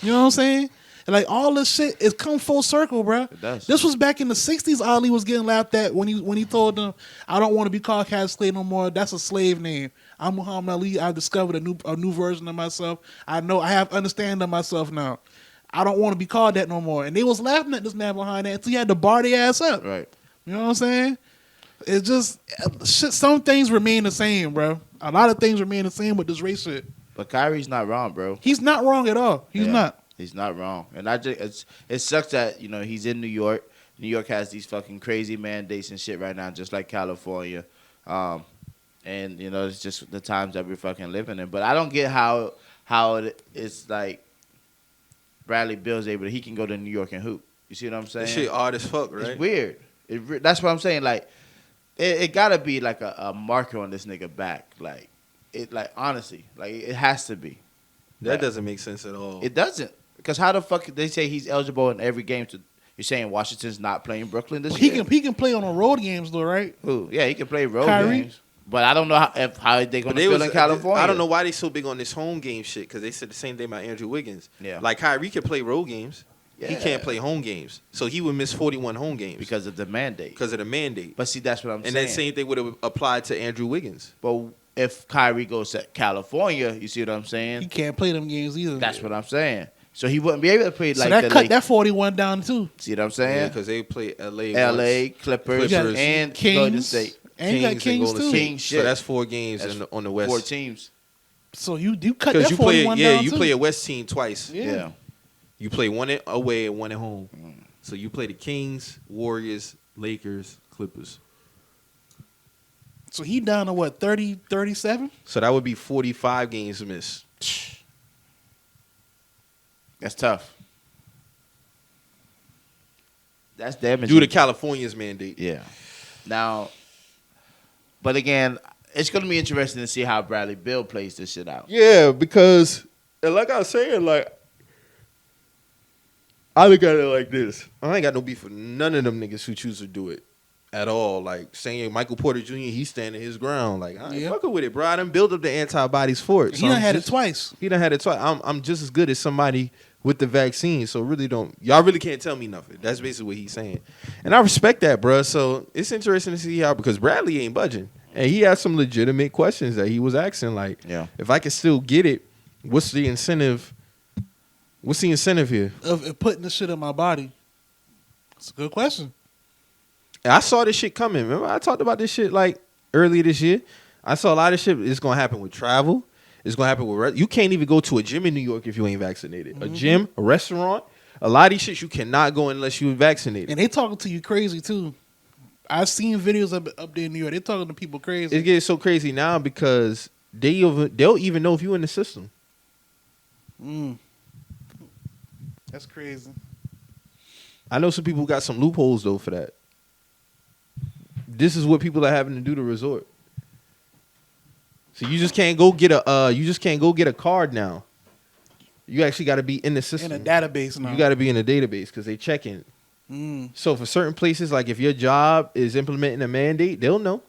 You know what I'm saying? And like all this shit, it come full circle, bro. It does. This was back in the '60s. Ali was getting laughed at when he told them, "I don't want to be called cat slave no more. That's a slave name. I'm Muhammad Ali. I've discovered a new version of myself. I have understanding of myself now. I don't want to be called that no more." And they was laughing at this man behind that until he had to bar their ass up. Right. You know what I'm saying? It's just shit. Some things remain the same, bro. A lot of things remain the same with this race shit. But Kyrie's not wrong, bro. He's not wrong at all. He's not. He's not wrong. And it sucks that, he's in New York. New York has these fucking crazy mandates and shit right now, just like California. And, it's just the times that we're fucking living in. But I don't get how it's like Bradley Beal's he can go to New York and hoop. You see what I'm saying? That shit odd as fuck, right? It's weird. That's what I'm saying. Like, it gotta be like a marker on this nigga back. Like, honestly, like it has to be. That doesn't make sense at all. It doesn't. Because how the fuck they say he's eligible in every game? You're saying Washington's not playing Brooklyn this year? He can play on the road games though, right? Who? Yeah, he can play road Kyrie? games. But I don't know how they gonna feel in California. I don't know why they so big on this home game shit. Because they said the same thing about Andrew Wiggins. Yeah. Like Kyrie can play road games. Yeah. He can't play home games. So he would miss 41 home games because of the mandate. Because of the mandate. But see, that's what I'm saying. And that same thing would have applied to Andrew Wiggins. But if Kyrie goes to California, you see what I'm saying? He can't play them games either. That's what I'm saying. So he wouldn't be able to play so like that cut that 41 down too. See what I'm saying? Yeah, because they play LA, Clippers, and Kings, Golden State. And you got Kings too. Kings, so that's 4 games on the West. 4 teams. So you cut that 41 down too. Yeah, you play a West team twice. Yeah. You play one away and one at home. So you play the Kings, Warriors, Lakers, Clippers. So he down to what, 30, 37? So that would be 45 games missed. That's tough. That's damaging. Due to California's mandate. Yeah. Now, but again, it's going to be interesting to see how Bradley Beal plays this shit out. Yeah, because, and like I was saying, like, I look at it like this. I ain't got no beef with none of them niggas who choose to do it at all. Like, saying Michael Porter Jr., he's standing his ground. Like, I ain't fucking with it, bro. I done built up the antibodies for it. So he done had it twice. He done had it twice. I'm just as good as somebody with the vaccine, so y'all really can't tell me nothing. That's basically what he's saying. And I respect that, bro. So it's interesting to see how, because Bradley ain't budging. And he had some legitimate questions that he was asking. Like, if I can still get it, what's the incentive? What's the incentive here? Of putting this shit in my body. It's a good question. And I saw this shit coming. Remember, I talked about this shit like earlier this year. I saw a lot of shit. It's going to happen with travel. It's going to happen with... You can't even go to a gym in New York if you ain't vaccinated. Mm-hmm. A gym, a restaurant, a lot of these shits you cannot go unless you're vaccinated. And they talking to you crazy, too. I've seen videos up there in New York. They talking to people crazy. It gets so crazy now because they'll even know if you're in the system. That's crazy. I know some people got some loopholes, though, for that. This is what people are having to do to resort. So you just can't go get a card now. You actually got to be in the system. In a database now. You got to be in a database because they check in. So for certain places, like if your job is implementing a mandate, they'll know.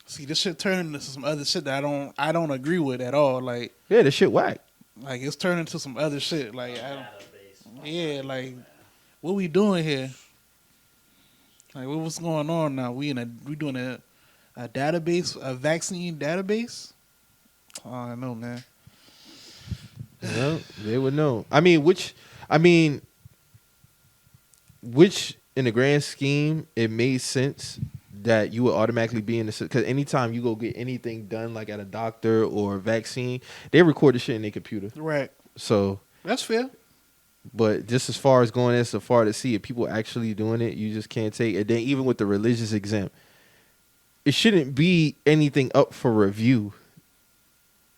See, this shit turning into some other shit that I don't agree with at all. Like, yeah, this shit whack. Like it's turning to some other shit. Like like what we doing here? Like what's going on now? We doing a database, a vaccine database? Oh, I don't know, man. Well, they would know. Which in the grand scheme, it made sense that you would automatically be in the... Because anytime you go get anything done, like at a doctor or a vaccine, they record the shit in their computer. Right. So... That's fair. But just as far as going so far to see if people actually doing it, you just can't take it. Then even with the religious exempt, it shouldn't be anything up for review.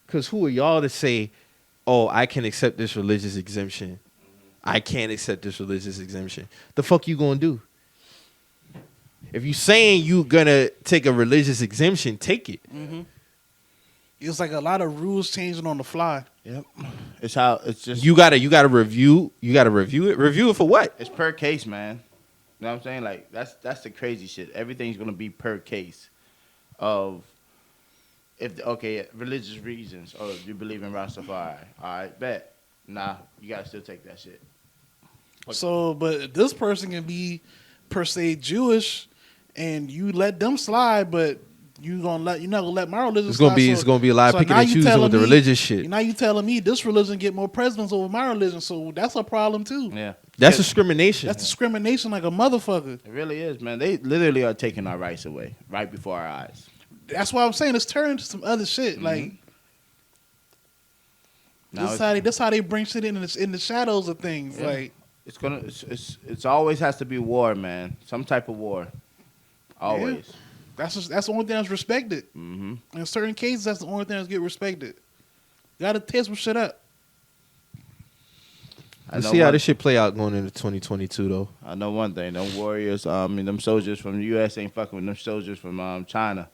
Because who are y'all to say, oh, I can accept this religious exemption. I can't accept this religious exemption. The fuck you gonna do? If you saying you gonna take a religious exemption, take it. It's like a lot of rules changing on the fly. Yep. It's just You gotta review it. Review it for what? it's per case, man. You know what I'm saying? Like that's the crazy shit. Everything's gonna be per case of religious reasons. Oh, you believe in Rastafari. All right, bet. Nah, you gotta still take that shit. So, but this person can be per se Jewish, and you let them slide, but you're not gonna let my religion It's slide. gonna be a lot of picking now and you choosing telling with the me- religious shit. Now you telling me this religion get more precedence over my religion, so that's a problem too. Yeah. That's discrimination. That's discrimination like a motherfucker. It really is, man. They literally are taking our rights away right before our eyes. That's why I'm saying it's turned to some other shit. Like Now that's how they bring shit in the shadows of things. Yeah. Like it's always has to be war, man. Some type of war. Always. that's the only thing that's respected. Mm-hmm. In certain cases, that's the only thing that's get respected. Gotta test some shit up. Let's see how this shit play out going into 2022 though. I know one thing. Them warriors, them soldiers from the U.S. ain't fucking with them soldiers from China.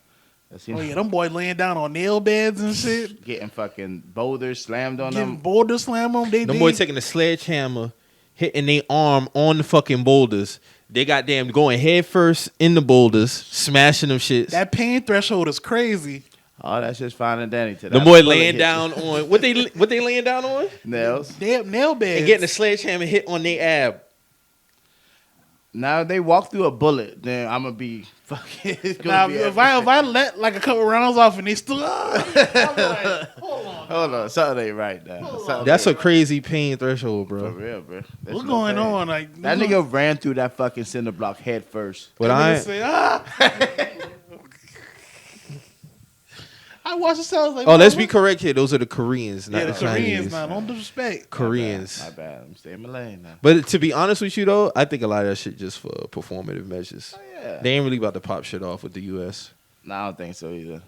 Oh yeah, them boys laying down on nail beds and shit. Getting fucking boulders slammed on Getting them. boulder slam on them. Them boys taking a sledgehammer, hitting their arm on the fucking boulders. They goddamn going head first in the boulders, smashing them shits. That pain threshold is crazy. Oh, that's just fine and dandy. The boy laying down on what they laying down on? nails. Damn nail beds. And getting a sledgehammer hit on their ab. Now if they walk through a bullet, then I'm gonna be fucking. It's Now, gonna be if I let like a couple rounds off and they still, I'm like, hold on, something ain't right now. That's a crazy pain threshold, For bro. real, bro. There's what's no going pain. on? Like That nigga ran through that fucking cinder block head first. But That nigga say, I watched the sounds like. oh, let's be correct here. Those are the Koreans, not Yeah, the the Chinese. Koreans now. Don't disrespect. Koreans. My bad. I'm staying in my lane now. But to be honest with you though, I think a lot of that shit just for performative measures. Oh, yeah. They ain't really about to pop shit off with the U.S. Nah, I don't think so either.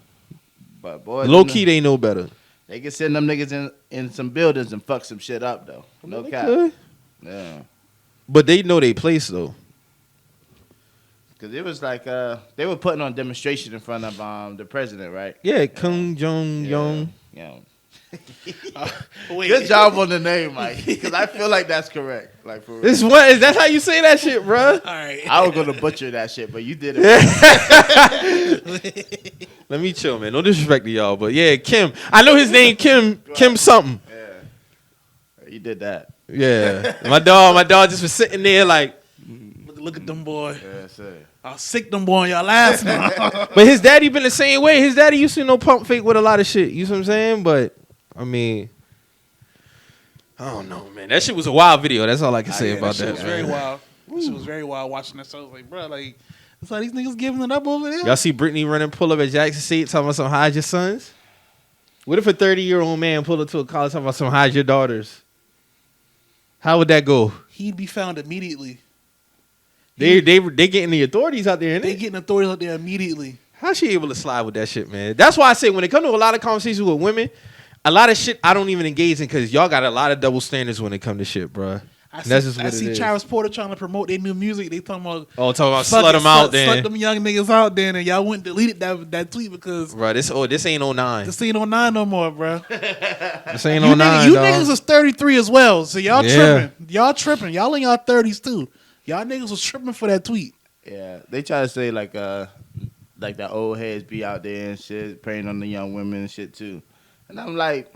But boy, Low key, they know better. they can send them niggas in some buildings and fuck some shit up though. No They cap. could. Yeah. But they know they place though. Cause it was like they were putting on demonstration in front of the president, right? Yeah, Kim Jong Young. Yeah. Wait, Good job on the name, Mike. Because I feel like that's correct. Like for real. This what is that's how you say that shit, bruh? All right. I was gonna butcher that shit, but you did it. Let me chill, man. No disrespect to y'all, but yeah, Kim. I know his name, Kim something. Yeah. You did that. Yeah, my dog just was sitting there like. Look at them boy. Yeah, sir. I'll sick them boy on y'all last month. But his daddy been the same way. His daddy used to pump fake with a lot of shit. You see what I'm saying? But I mean, I don't know, man. That shit was a wild video. That's all I can say about That shit that. was man. very wild. That shit was very wild watching that. So I was like, bro, like, that's how these niggas giving it up over there. Y'all see Brittany running pull up at Jackson State talking about some hide your sons? What if a 30-year-old man pulled up to a college talking about some hide your daughters? How would that go? He'd be found immediately. They getting the authorities out there, They innit? getting authorities out there immediately. How's she able to slide with that shit, man? That's why I say when it comes to a lot of conversations with women, a lot of shit I don't even engage in because y'all got a lot of double standards when it comes to shit, bruh. I That's just what I it see is. Travis Porter trying to promote their new music. They talking about Talking about slut them out then. Slut them young niggas out there, and y'all wouldn't delete that tweet because Bro, this ain't 09. this ain't 09 no more, bro. This ain't You 09, you dog. niggas is 33 as well, so y'all Yeah. tripping. Y'all tripping. Y'all in y'all 30s too. Y'all niggas was tripping for that tweet. Yeah, they try to say like that old heads be out there and shit, preying on the young women and shit too. And I'm like,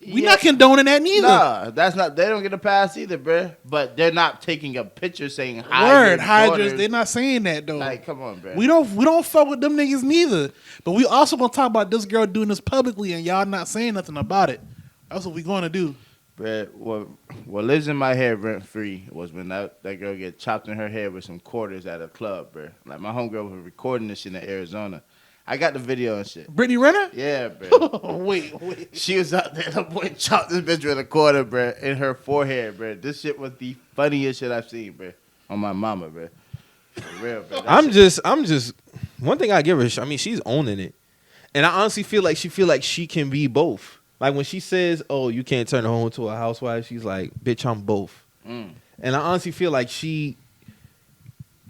We not condoning that neither. Nah, that's not. They don't get a pass either, bruh. But they're not taking a picture saying Word, hide your Hydras. daughters. They're not saying that though. Like, come on, bruh. we don't fuck with them niggas neither. But we also gonna talk about this girl doing this publicly and y'all not saying nothing about it. That's what we gonna do. Bruh, what lives in my head rent free was when that girl get chopped in her head with some quarters at a club, bruh. Like my homegirl was recording this shit in Arizona. I got the video and shit. Brittany Renner? Yeah, bruh. wait. She was out there. The boy chopped this bitch with a quarter, bruh, in her forehead, bruh. This shit was the funniest shit I've seen, bruh. On my mama, bruh. For real, bruh. I'm just one thing I give her. I mean, she's owning it, and I honestly feel like she can be both. Like when she says, "Oh, you can't turn her home into a housewife," she's like, "Bitch, I'm both." And I honestly feel like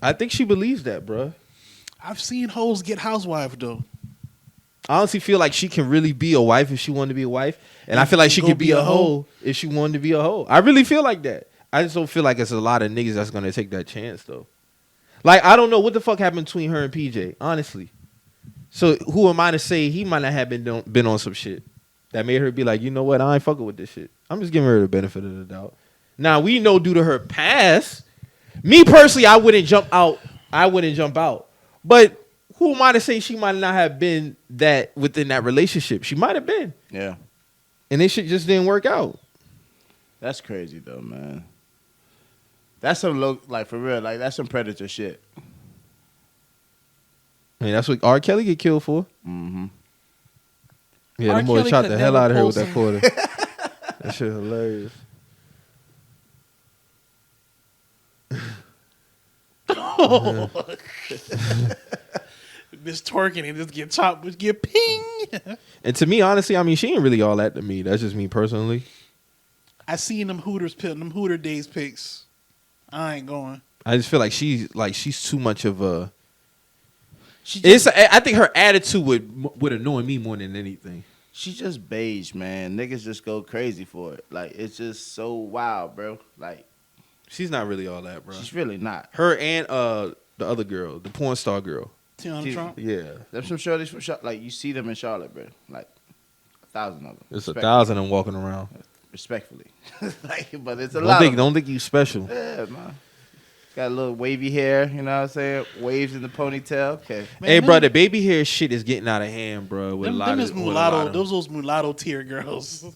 I think she believes that, bruh. I've seen hoes get housewives though. I honestly feel like she can really be a wife if she wanted to be a wife. And I feel like she could be a hoe if she wanted to be a hoe. I really feel like that. I just don't feel like it's a lot of niggas that's going to take that chance, though. Like, I don't know what the fuck happened between her and PJ, honestly. So who am I to say he might not have been on some shit that made her be like, you know what, I ain't fucking with this shit. I'm just giving her the benefit of the doubt. Now, we know due to her past, me personally, I wouldn't jump out. But who am I to say she might not have been that within that relationship? She might have been. Yeah. And this shit just didn't work out. That's crazy, though, man. That's some like for real, like that's some predator shit. I mean, that's what R. Kelly get killed for. Mm-hmm. Yeah, them boys shot the hell out of her with that quarter. That shit hilarious. Miss twerking and just get chopped, just get ping. And to me, honestly, I mean, she ain't really all that to me. That's just me personally. I seen them Hooter days pics. I ain't going. I just feel like she's too much of a. I think her attitude would annoy me more than anything. She's just beige, man. Niggas just go crazy for it. Like it's just so wild, bro. Like she's not really all that, bro. She's really not. Her and the other girl, the porn star girl. Tiana Trump. Yeah. There's some shorties from Charlotte. Like you see them in Charlotte, bro. Like 1,000 of them. There's 1,000 of them walking around. Respectfully, but it's a lot. Don't think you special. Yeah, man. Got a little wavy hair, you know what I'm saying? Waves in the ponytail. Okay. Man, hey, bro, the baby hair shit is getting out of hand, bro. With those mulatto tier girls.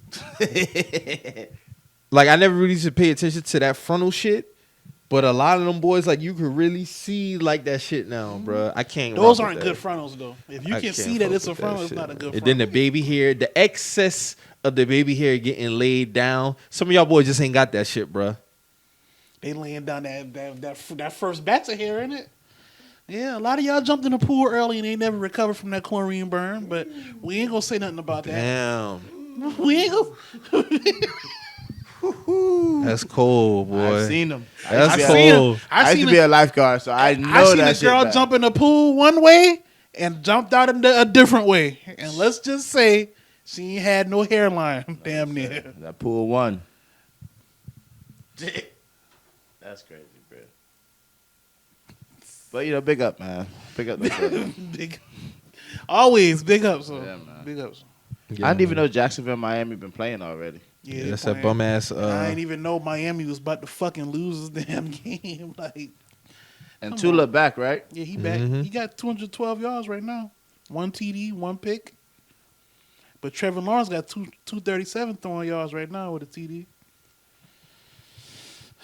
Like, I never really used to pay attention to that frontal shit, but a lot of them boys, like, you could really see, like, that shit now, bro. I can't. Those aren't good frontals, though. If you can see that it's a frontal, it's not a good frontal. And then the baby hair, the excess of the baby hair getting laid down. Some of y'all boys just ain't got that shit, bro. They laying down that first batch of hair in it. Yeah, a lot of y'all jumped in the pool early and they never recovered from that chlorine burn. But we ain't gonna say nothing about that. Damn. We ain't gonna. That's cold, boy. I've seen them. That's cold. I used to be a lifeguard, so I know that shit. I seen a girl jump in the pool one way and jumped out in a different way. And let's just say she ain't had no hairline. Damn near. That pool won. That's crazy, bro. But, you know, big up, man. Big up. Always big ups. So. Yeah, man. Big ups. Yeah, I didn't even know Jacksonville, Miami been playing already. Yeah, that's that bum ass. I didn't even know Miami was about to fucking lose this damn game. Like, and Tula back, right? Yeah, he back. Mm-hmm. He got 212 yards right now. 1 TD, 1 pick. But Trevor Lawrence got 237 throwing yards right now with a TD.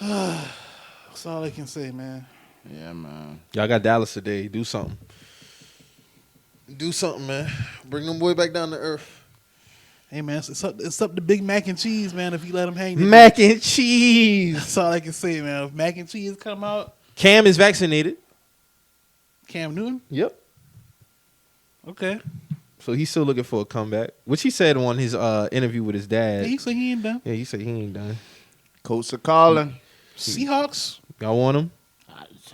That's all I can say, man. Yeah, man. Y'all got Dallas today. Do something. Do something, man. Bring them boy back down to earth. Hey, man, it's up to Big Mac and Cheese, man, if you let them hang. Mac and cheese. That's all I can say, man. If Mac and Cheese come out. Cam is vaccinated. Cam Newton? Yep. Okay. So he's still looking for a comeback, which he said on his interview with his dad. Yeah, he said he ain't done. Yeah, he said he ain't done. Coach are calling. Seahawks. Y'all want him?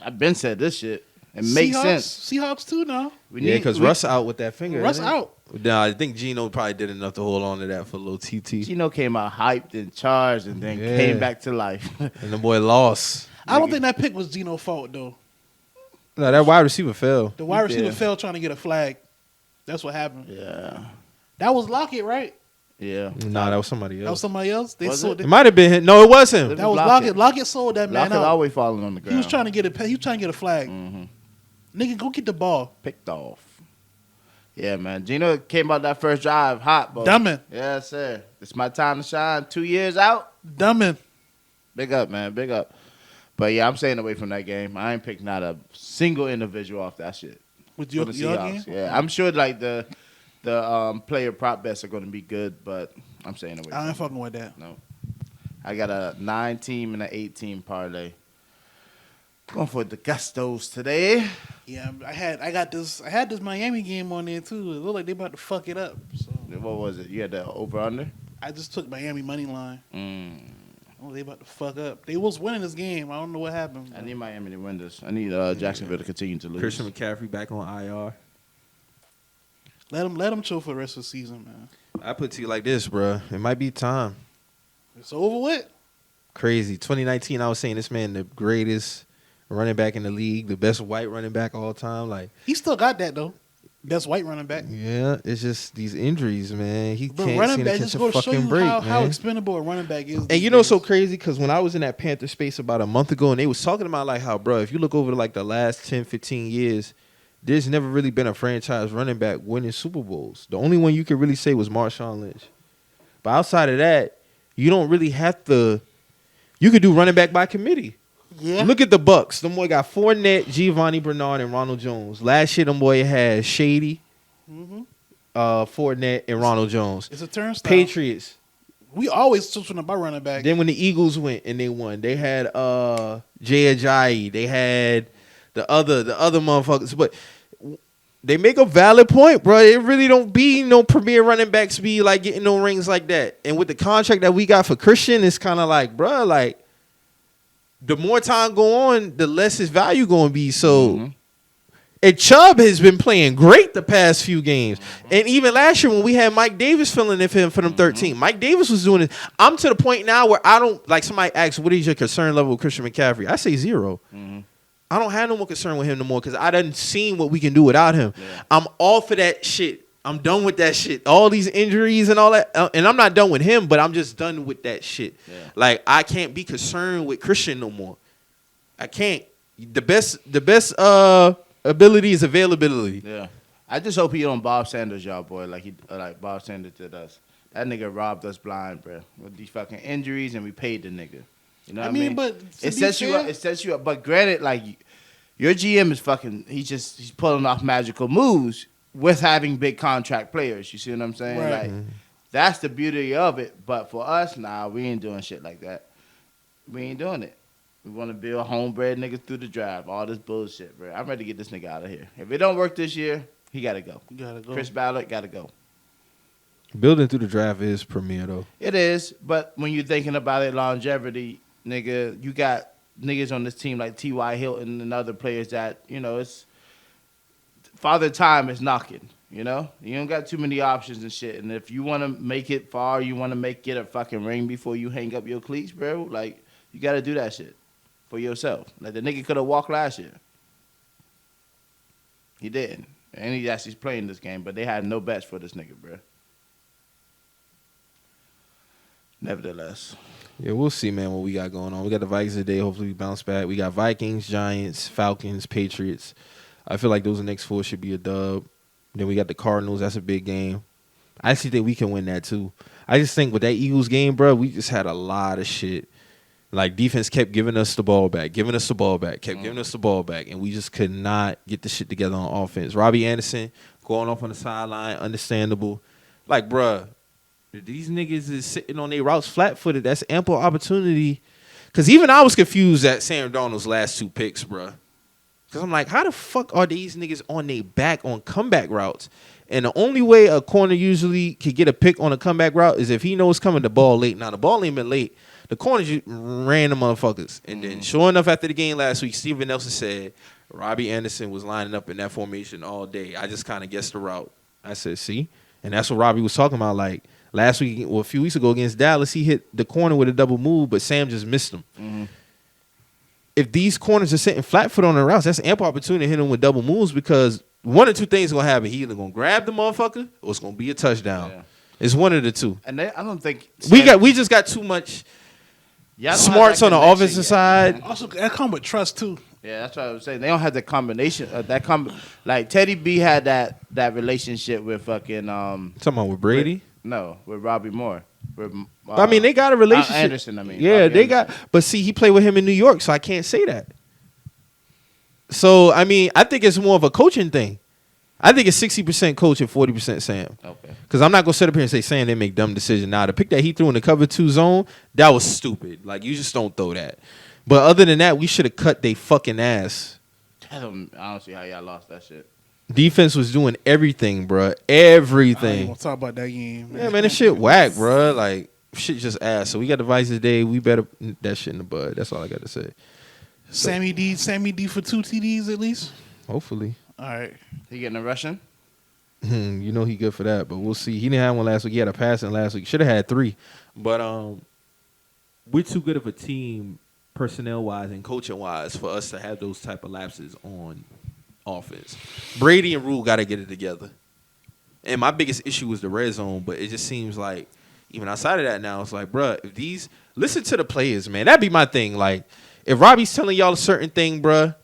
I've been said this shit. It makes sense. Seahawks too now. Because Russ out with that finger. Russ out. No, I think Gino probably did enough to hold on to that for a little TT. Gino came out hyped and charged and then came back to life. And the boy lost. I don't think that pick was Gino's fault, though. No, that wide receiver fell. The wide receiver fell trying to get a flag. That's what happened. Yeah. That was Lockett, right? Yeah. Nah, that was somebody else. That was somebody else? It might have been him. No, it was him. That was Lockett. Lockett sold that man Lockett out. always falling on the ground. He was trying to get a flag. Mm-hmm. Nigga, go get the ball. Picked off. Yeah, man. Gino came out that first drive hot, bro. Dumbin. Yeah, sir. It's my time to shine. 2 years out. Dumbin. Big up, man. Big up. But, yeah, I'm staying away from that game. I ain't picked not a single individual off that shit. With your game? Yeah, I'm sure, like, the player prop bets are going to be good, but I'm staying away. I ain't fucking with that. No. I got a 9-team and an 8-team parlay. Going for the Gustos today. Yeah, I had this Miami game on there too. It looked like they about to fuck it up. So. What was it? You had the over under? I just took Miami money line. Oh, they about to fuck up. They was winning this game. I don't know what happened. I need Miami to win this. I need Jacksonville to continue to lose. Christian McCaffrey back on IR. Let him chill for the rest of the season, man. I put it to you like this, bro. It might be time. It's over with. Crazy. 2019, I was saying this man the greatest running back in the league, the best white running back of all time. Like, He still got that though. Best white running back. yeah, it's just these injuries, man. He But can't running seem back to just catch go a to show fucking you break, how man. expendable a running back is. And you know what's so crazy? Because when I was in that Panther space about a month ago, and they was talking about like how, bro, if you look over like the last 10, 15 years, there's never really been a franchise running back winning Super Bowls. The only one you could really say was Marshawn Lynch. But outside of that, you don't really have to. You could do running back by committee. Yeah. Look at the Bucks. Them boy got Fournette, Giovanni Bernard, and Ronald Jones. Last year, them boy had Shady, Fournette, and Ronald Jones. It's a turnstile. Patriots. We always talking about running back. Then when the Eagles went and they won, they had Jay Ajayi. They had the other motherfuckers. But they make a valid point, bro. It really don't be no premier running backs be like getting no rings like that. And with the contract that we got for Christian, it's kind of like, bro, like the more time go on, the less his value going to be. So, and Chubb has been playing great the past few games. And even last year when we had Mike Davis filling in for him for them 13, Mike Davis was doing it. I'm to the point now where I don't, like somebody asks, what is your concern level with Christian McCaffrey? I say 0. I don't have no more concern with him no more because I done seen what we can do without him. Yeah. I'm all for that shit. I'm done with that shit. All these injuries and all that. And I'm not done with him, but I'm just done with that shit. Yeah. Like, I can't be concerned with Christian no more. I can't. The best ability is availability. Yeah. I just hope he don't Bob Sanders y'all, boy, like Bob Sanders did us. That nigga robbed us blind, bro, with these fucking injuries, and we paid the nigga. You know what I mean? But it sets you up. It sets you up. But granted, like your GM is fucking. He's pulling off magical moves with having big contract players. You see what I'm saying? Right. Like that's the beauty of it. But for us, nah, we ain't doing shit like that. We ain't doing it. We want to build homebred niggas through the drive. All this bullshit, bro. I'm ready to get this nigga out of here. If it don't work this year, he gotta go. You gotta go. Chris Ballard gotta go. Building through the draft is premier though. It is, but when you're thinking about it, longevity, nigga, you got niggas on this team like T.Y. Hilton and other players that, you know, it's Father Time is knocking, you know? You don't got too many options and shit. And if you want to make it far, you want to get a fucking ring before you hang up your cleats, bro, like, you got to do that shit for yourself. Like, the nigga could have walked last year. He didn't. And he actually's playing this game, but they had no bets for this nigga, bro. Nevertheless. Yeah, we'll see, man, what we got going on. We got the Vikings today. Hopefully we bounce back. We got Vikings, Giants, Falcons, Patriots. I feel like those next 4 should be a dub. Then we got the Cardinals. That's a big game. I actually think we can win that, too. I just think with that Eagles game, bro, we just had a lot of shit. Like, defense kept giving us the ball back, kept giving us the ball back, and we just could not get the shit together on offense. Robbie Anderson going off on the sideline, understandable. Like, bruh, these niggas is sitting on their routes flat-footed. That's ample opportunity. Because even I was confused at Sam Darnold's last 2 picks, bruh. Because I'm like, how the fuck are these niggas on their back on comeback routes? And the only way a corner usually could get a pick on a comeback route is if he knows coming the ball late. Now, the ball ain't been late. The corners ran the motherfuckers. And then, sure enough, after the game last week, Steven Nelson said Robbie Anderson was lining up in that formation all day. I just kind of guessed the route. I said, see? And that's what Robbie was talking about. Like, last week, or a few weeks ago against Dallas, he hit the corner with a double move, but Sam just missed him. Mm-hmm. If these corners are sitting flat-foot on the routes, that's an ample opportunity to hit him with double moves because one or two things are going to happen. He either going to grab the motherfucker or it's going to be a touchdown. Yeah. It's one of the two. And I don't think... We just got too much smarts on the offensive side. Also, that comes with trust, too. Yeah, that's what I was saying. They don't have the combination. Like, Teddy B had that relationship with fucking... Talking about with Brady? With Robbie Moore. I mean, they got a relationship. Anderson, I mean. Yeah, Robbie they Anderson. got... But see, he played with him in New York, so I can't say that. So, I mean, I think it's more of a coaching thing. I think it's 60% coach and 40% Sam. Okay. Because I'm not going to sit up here and say Sam didn't make dumb decisions. Now, the pick that he threw in the cover 2 zone, that was stupid. Like, you just don't throw that. But other than that, we should have cut they fucking ass. I don't see how y'all lost that shit. Defense was doing everything, bro. Everything. I ain't gonna talk about that game, man. Yeah, man, this shit whack, bro. Like, shit just ass. So we got the Vice today. We better nip that shit in the bud. That's all I got to say. So, Sammy D for 2 TDs at least? Hopefully. All right. He getting a Russian? You know he good for that, but we'll see. He didn't have one last week. He had a passing last week. Should have had 3. But we're too good of a team, personnel wise and coaching wise, for us to have those type of lapses on offense. Brady and Rule got to get it together. And my biggest issue was the red zone, but it just seems like even outside of that now, it's like, bruh, if these listen to the players, man. That'd be my thing. Like, if Robbie's telling y'all a certain thing, bruh,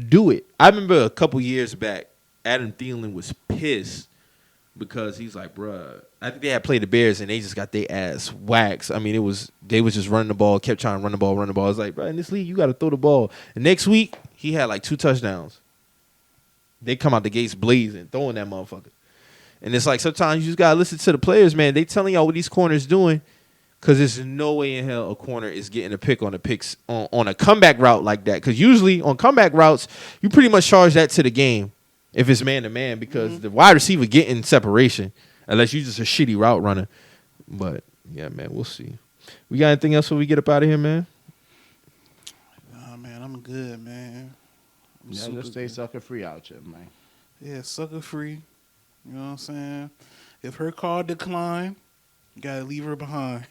do it. I remember a couple years back, Adam Thielen was pissed because he's like, bruh, I think they had played the Bears and they just got their ass waxed. I mean, they was just running the ball, kept trying to run the ball. It's like, bruh, in this league, you got to throw the ball. And next week, he had like 2 touchdowns. They come out the gates blazing, throwing that motherfucker. And it's like sometimes you just got to listen to the players, man. They telling y'all what these corners doing because there's no way in hell a corner is getting a pick on on a comeback route like that. Because usually on comeback routes, you pretty much charge that to the game if it's man-to-man because the wide receiver getting separation unless you just a shitty route runner. But, yeah, man, we'll see. We got anything else before we get up out of here, man? Nah, man, I'm good, man. Yeah, just stay sucker free out here, man. Yeah, sucker free. You know what I'm saying? If her card decline, you gotta leave her behind.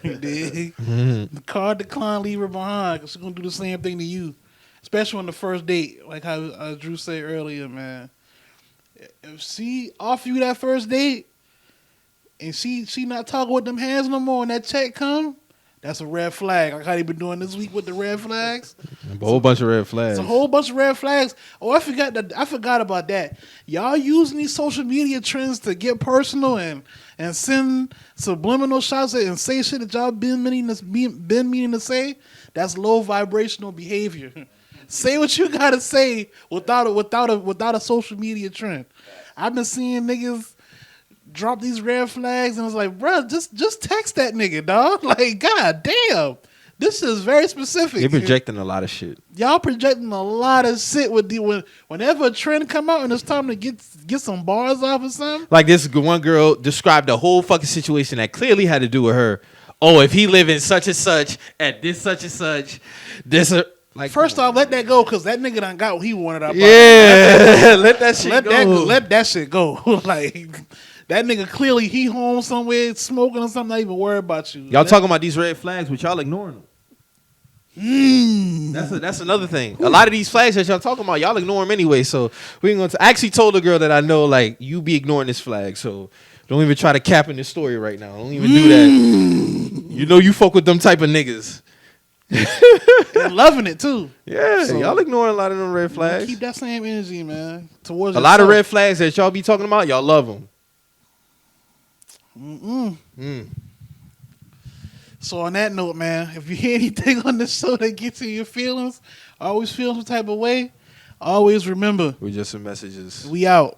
You dig? The card decline, leave her behind, because she's gonna do the same thing to you. Especially on the first date, like how Drew said earlier, man. If she offer you that first date and she not talking with them hands no more and that check come, that's a red flag. Like how they been doing this week with the red flags. A whole bunch of red flags. It's a whole bunch of red flags. Oh, I forgot about that. Y'all using these social media trends to get personal and send subliminal shots and say shit that y'all been meaning to say. That's low vibrational behavior. Say what you gotta say without a social media trend. I've been seeing niggas drop these red flags and it's like, bro, just text that nigga, dog. Like, god damn. This is very specific. They're projecting a lot of shit. Y'all projecting a lot of shit whenever a trend come out and it's time to get some bars off or something. Like this one girl described the whole fucking situation that clearly had to do with her. Oh, if he live in such and such at this such and such, like first off, let that go because that nigga done got what he wanted out. Yeah, let that shit go. Let that shit go. Like that nigga clearly he home somewhere smoking or something. Not even worried about you. Y'all talking about these red flags, but y'all ignoring them. That's another thing. A lot of these flags that y'all talking about, y'all ignore them anyway. So we ain't gonna. I actually told a girl that I know, like, you be ignoring this flag. So don't even try to cap in this story right now. Don't even do that. You know you fuck with them type of niggas. And loving it too. Yeah, so y'all ignoring a lot of them red flags. Keep that same energy, man. Towards a lot of red flags that y'all be talking about, y'all love them. So on that note, man, if you hear anything on this show that gets in your feelings, always feel some type of way, always remember. We're just some messages. We out.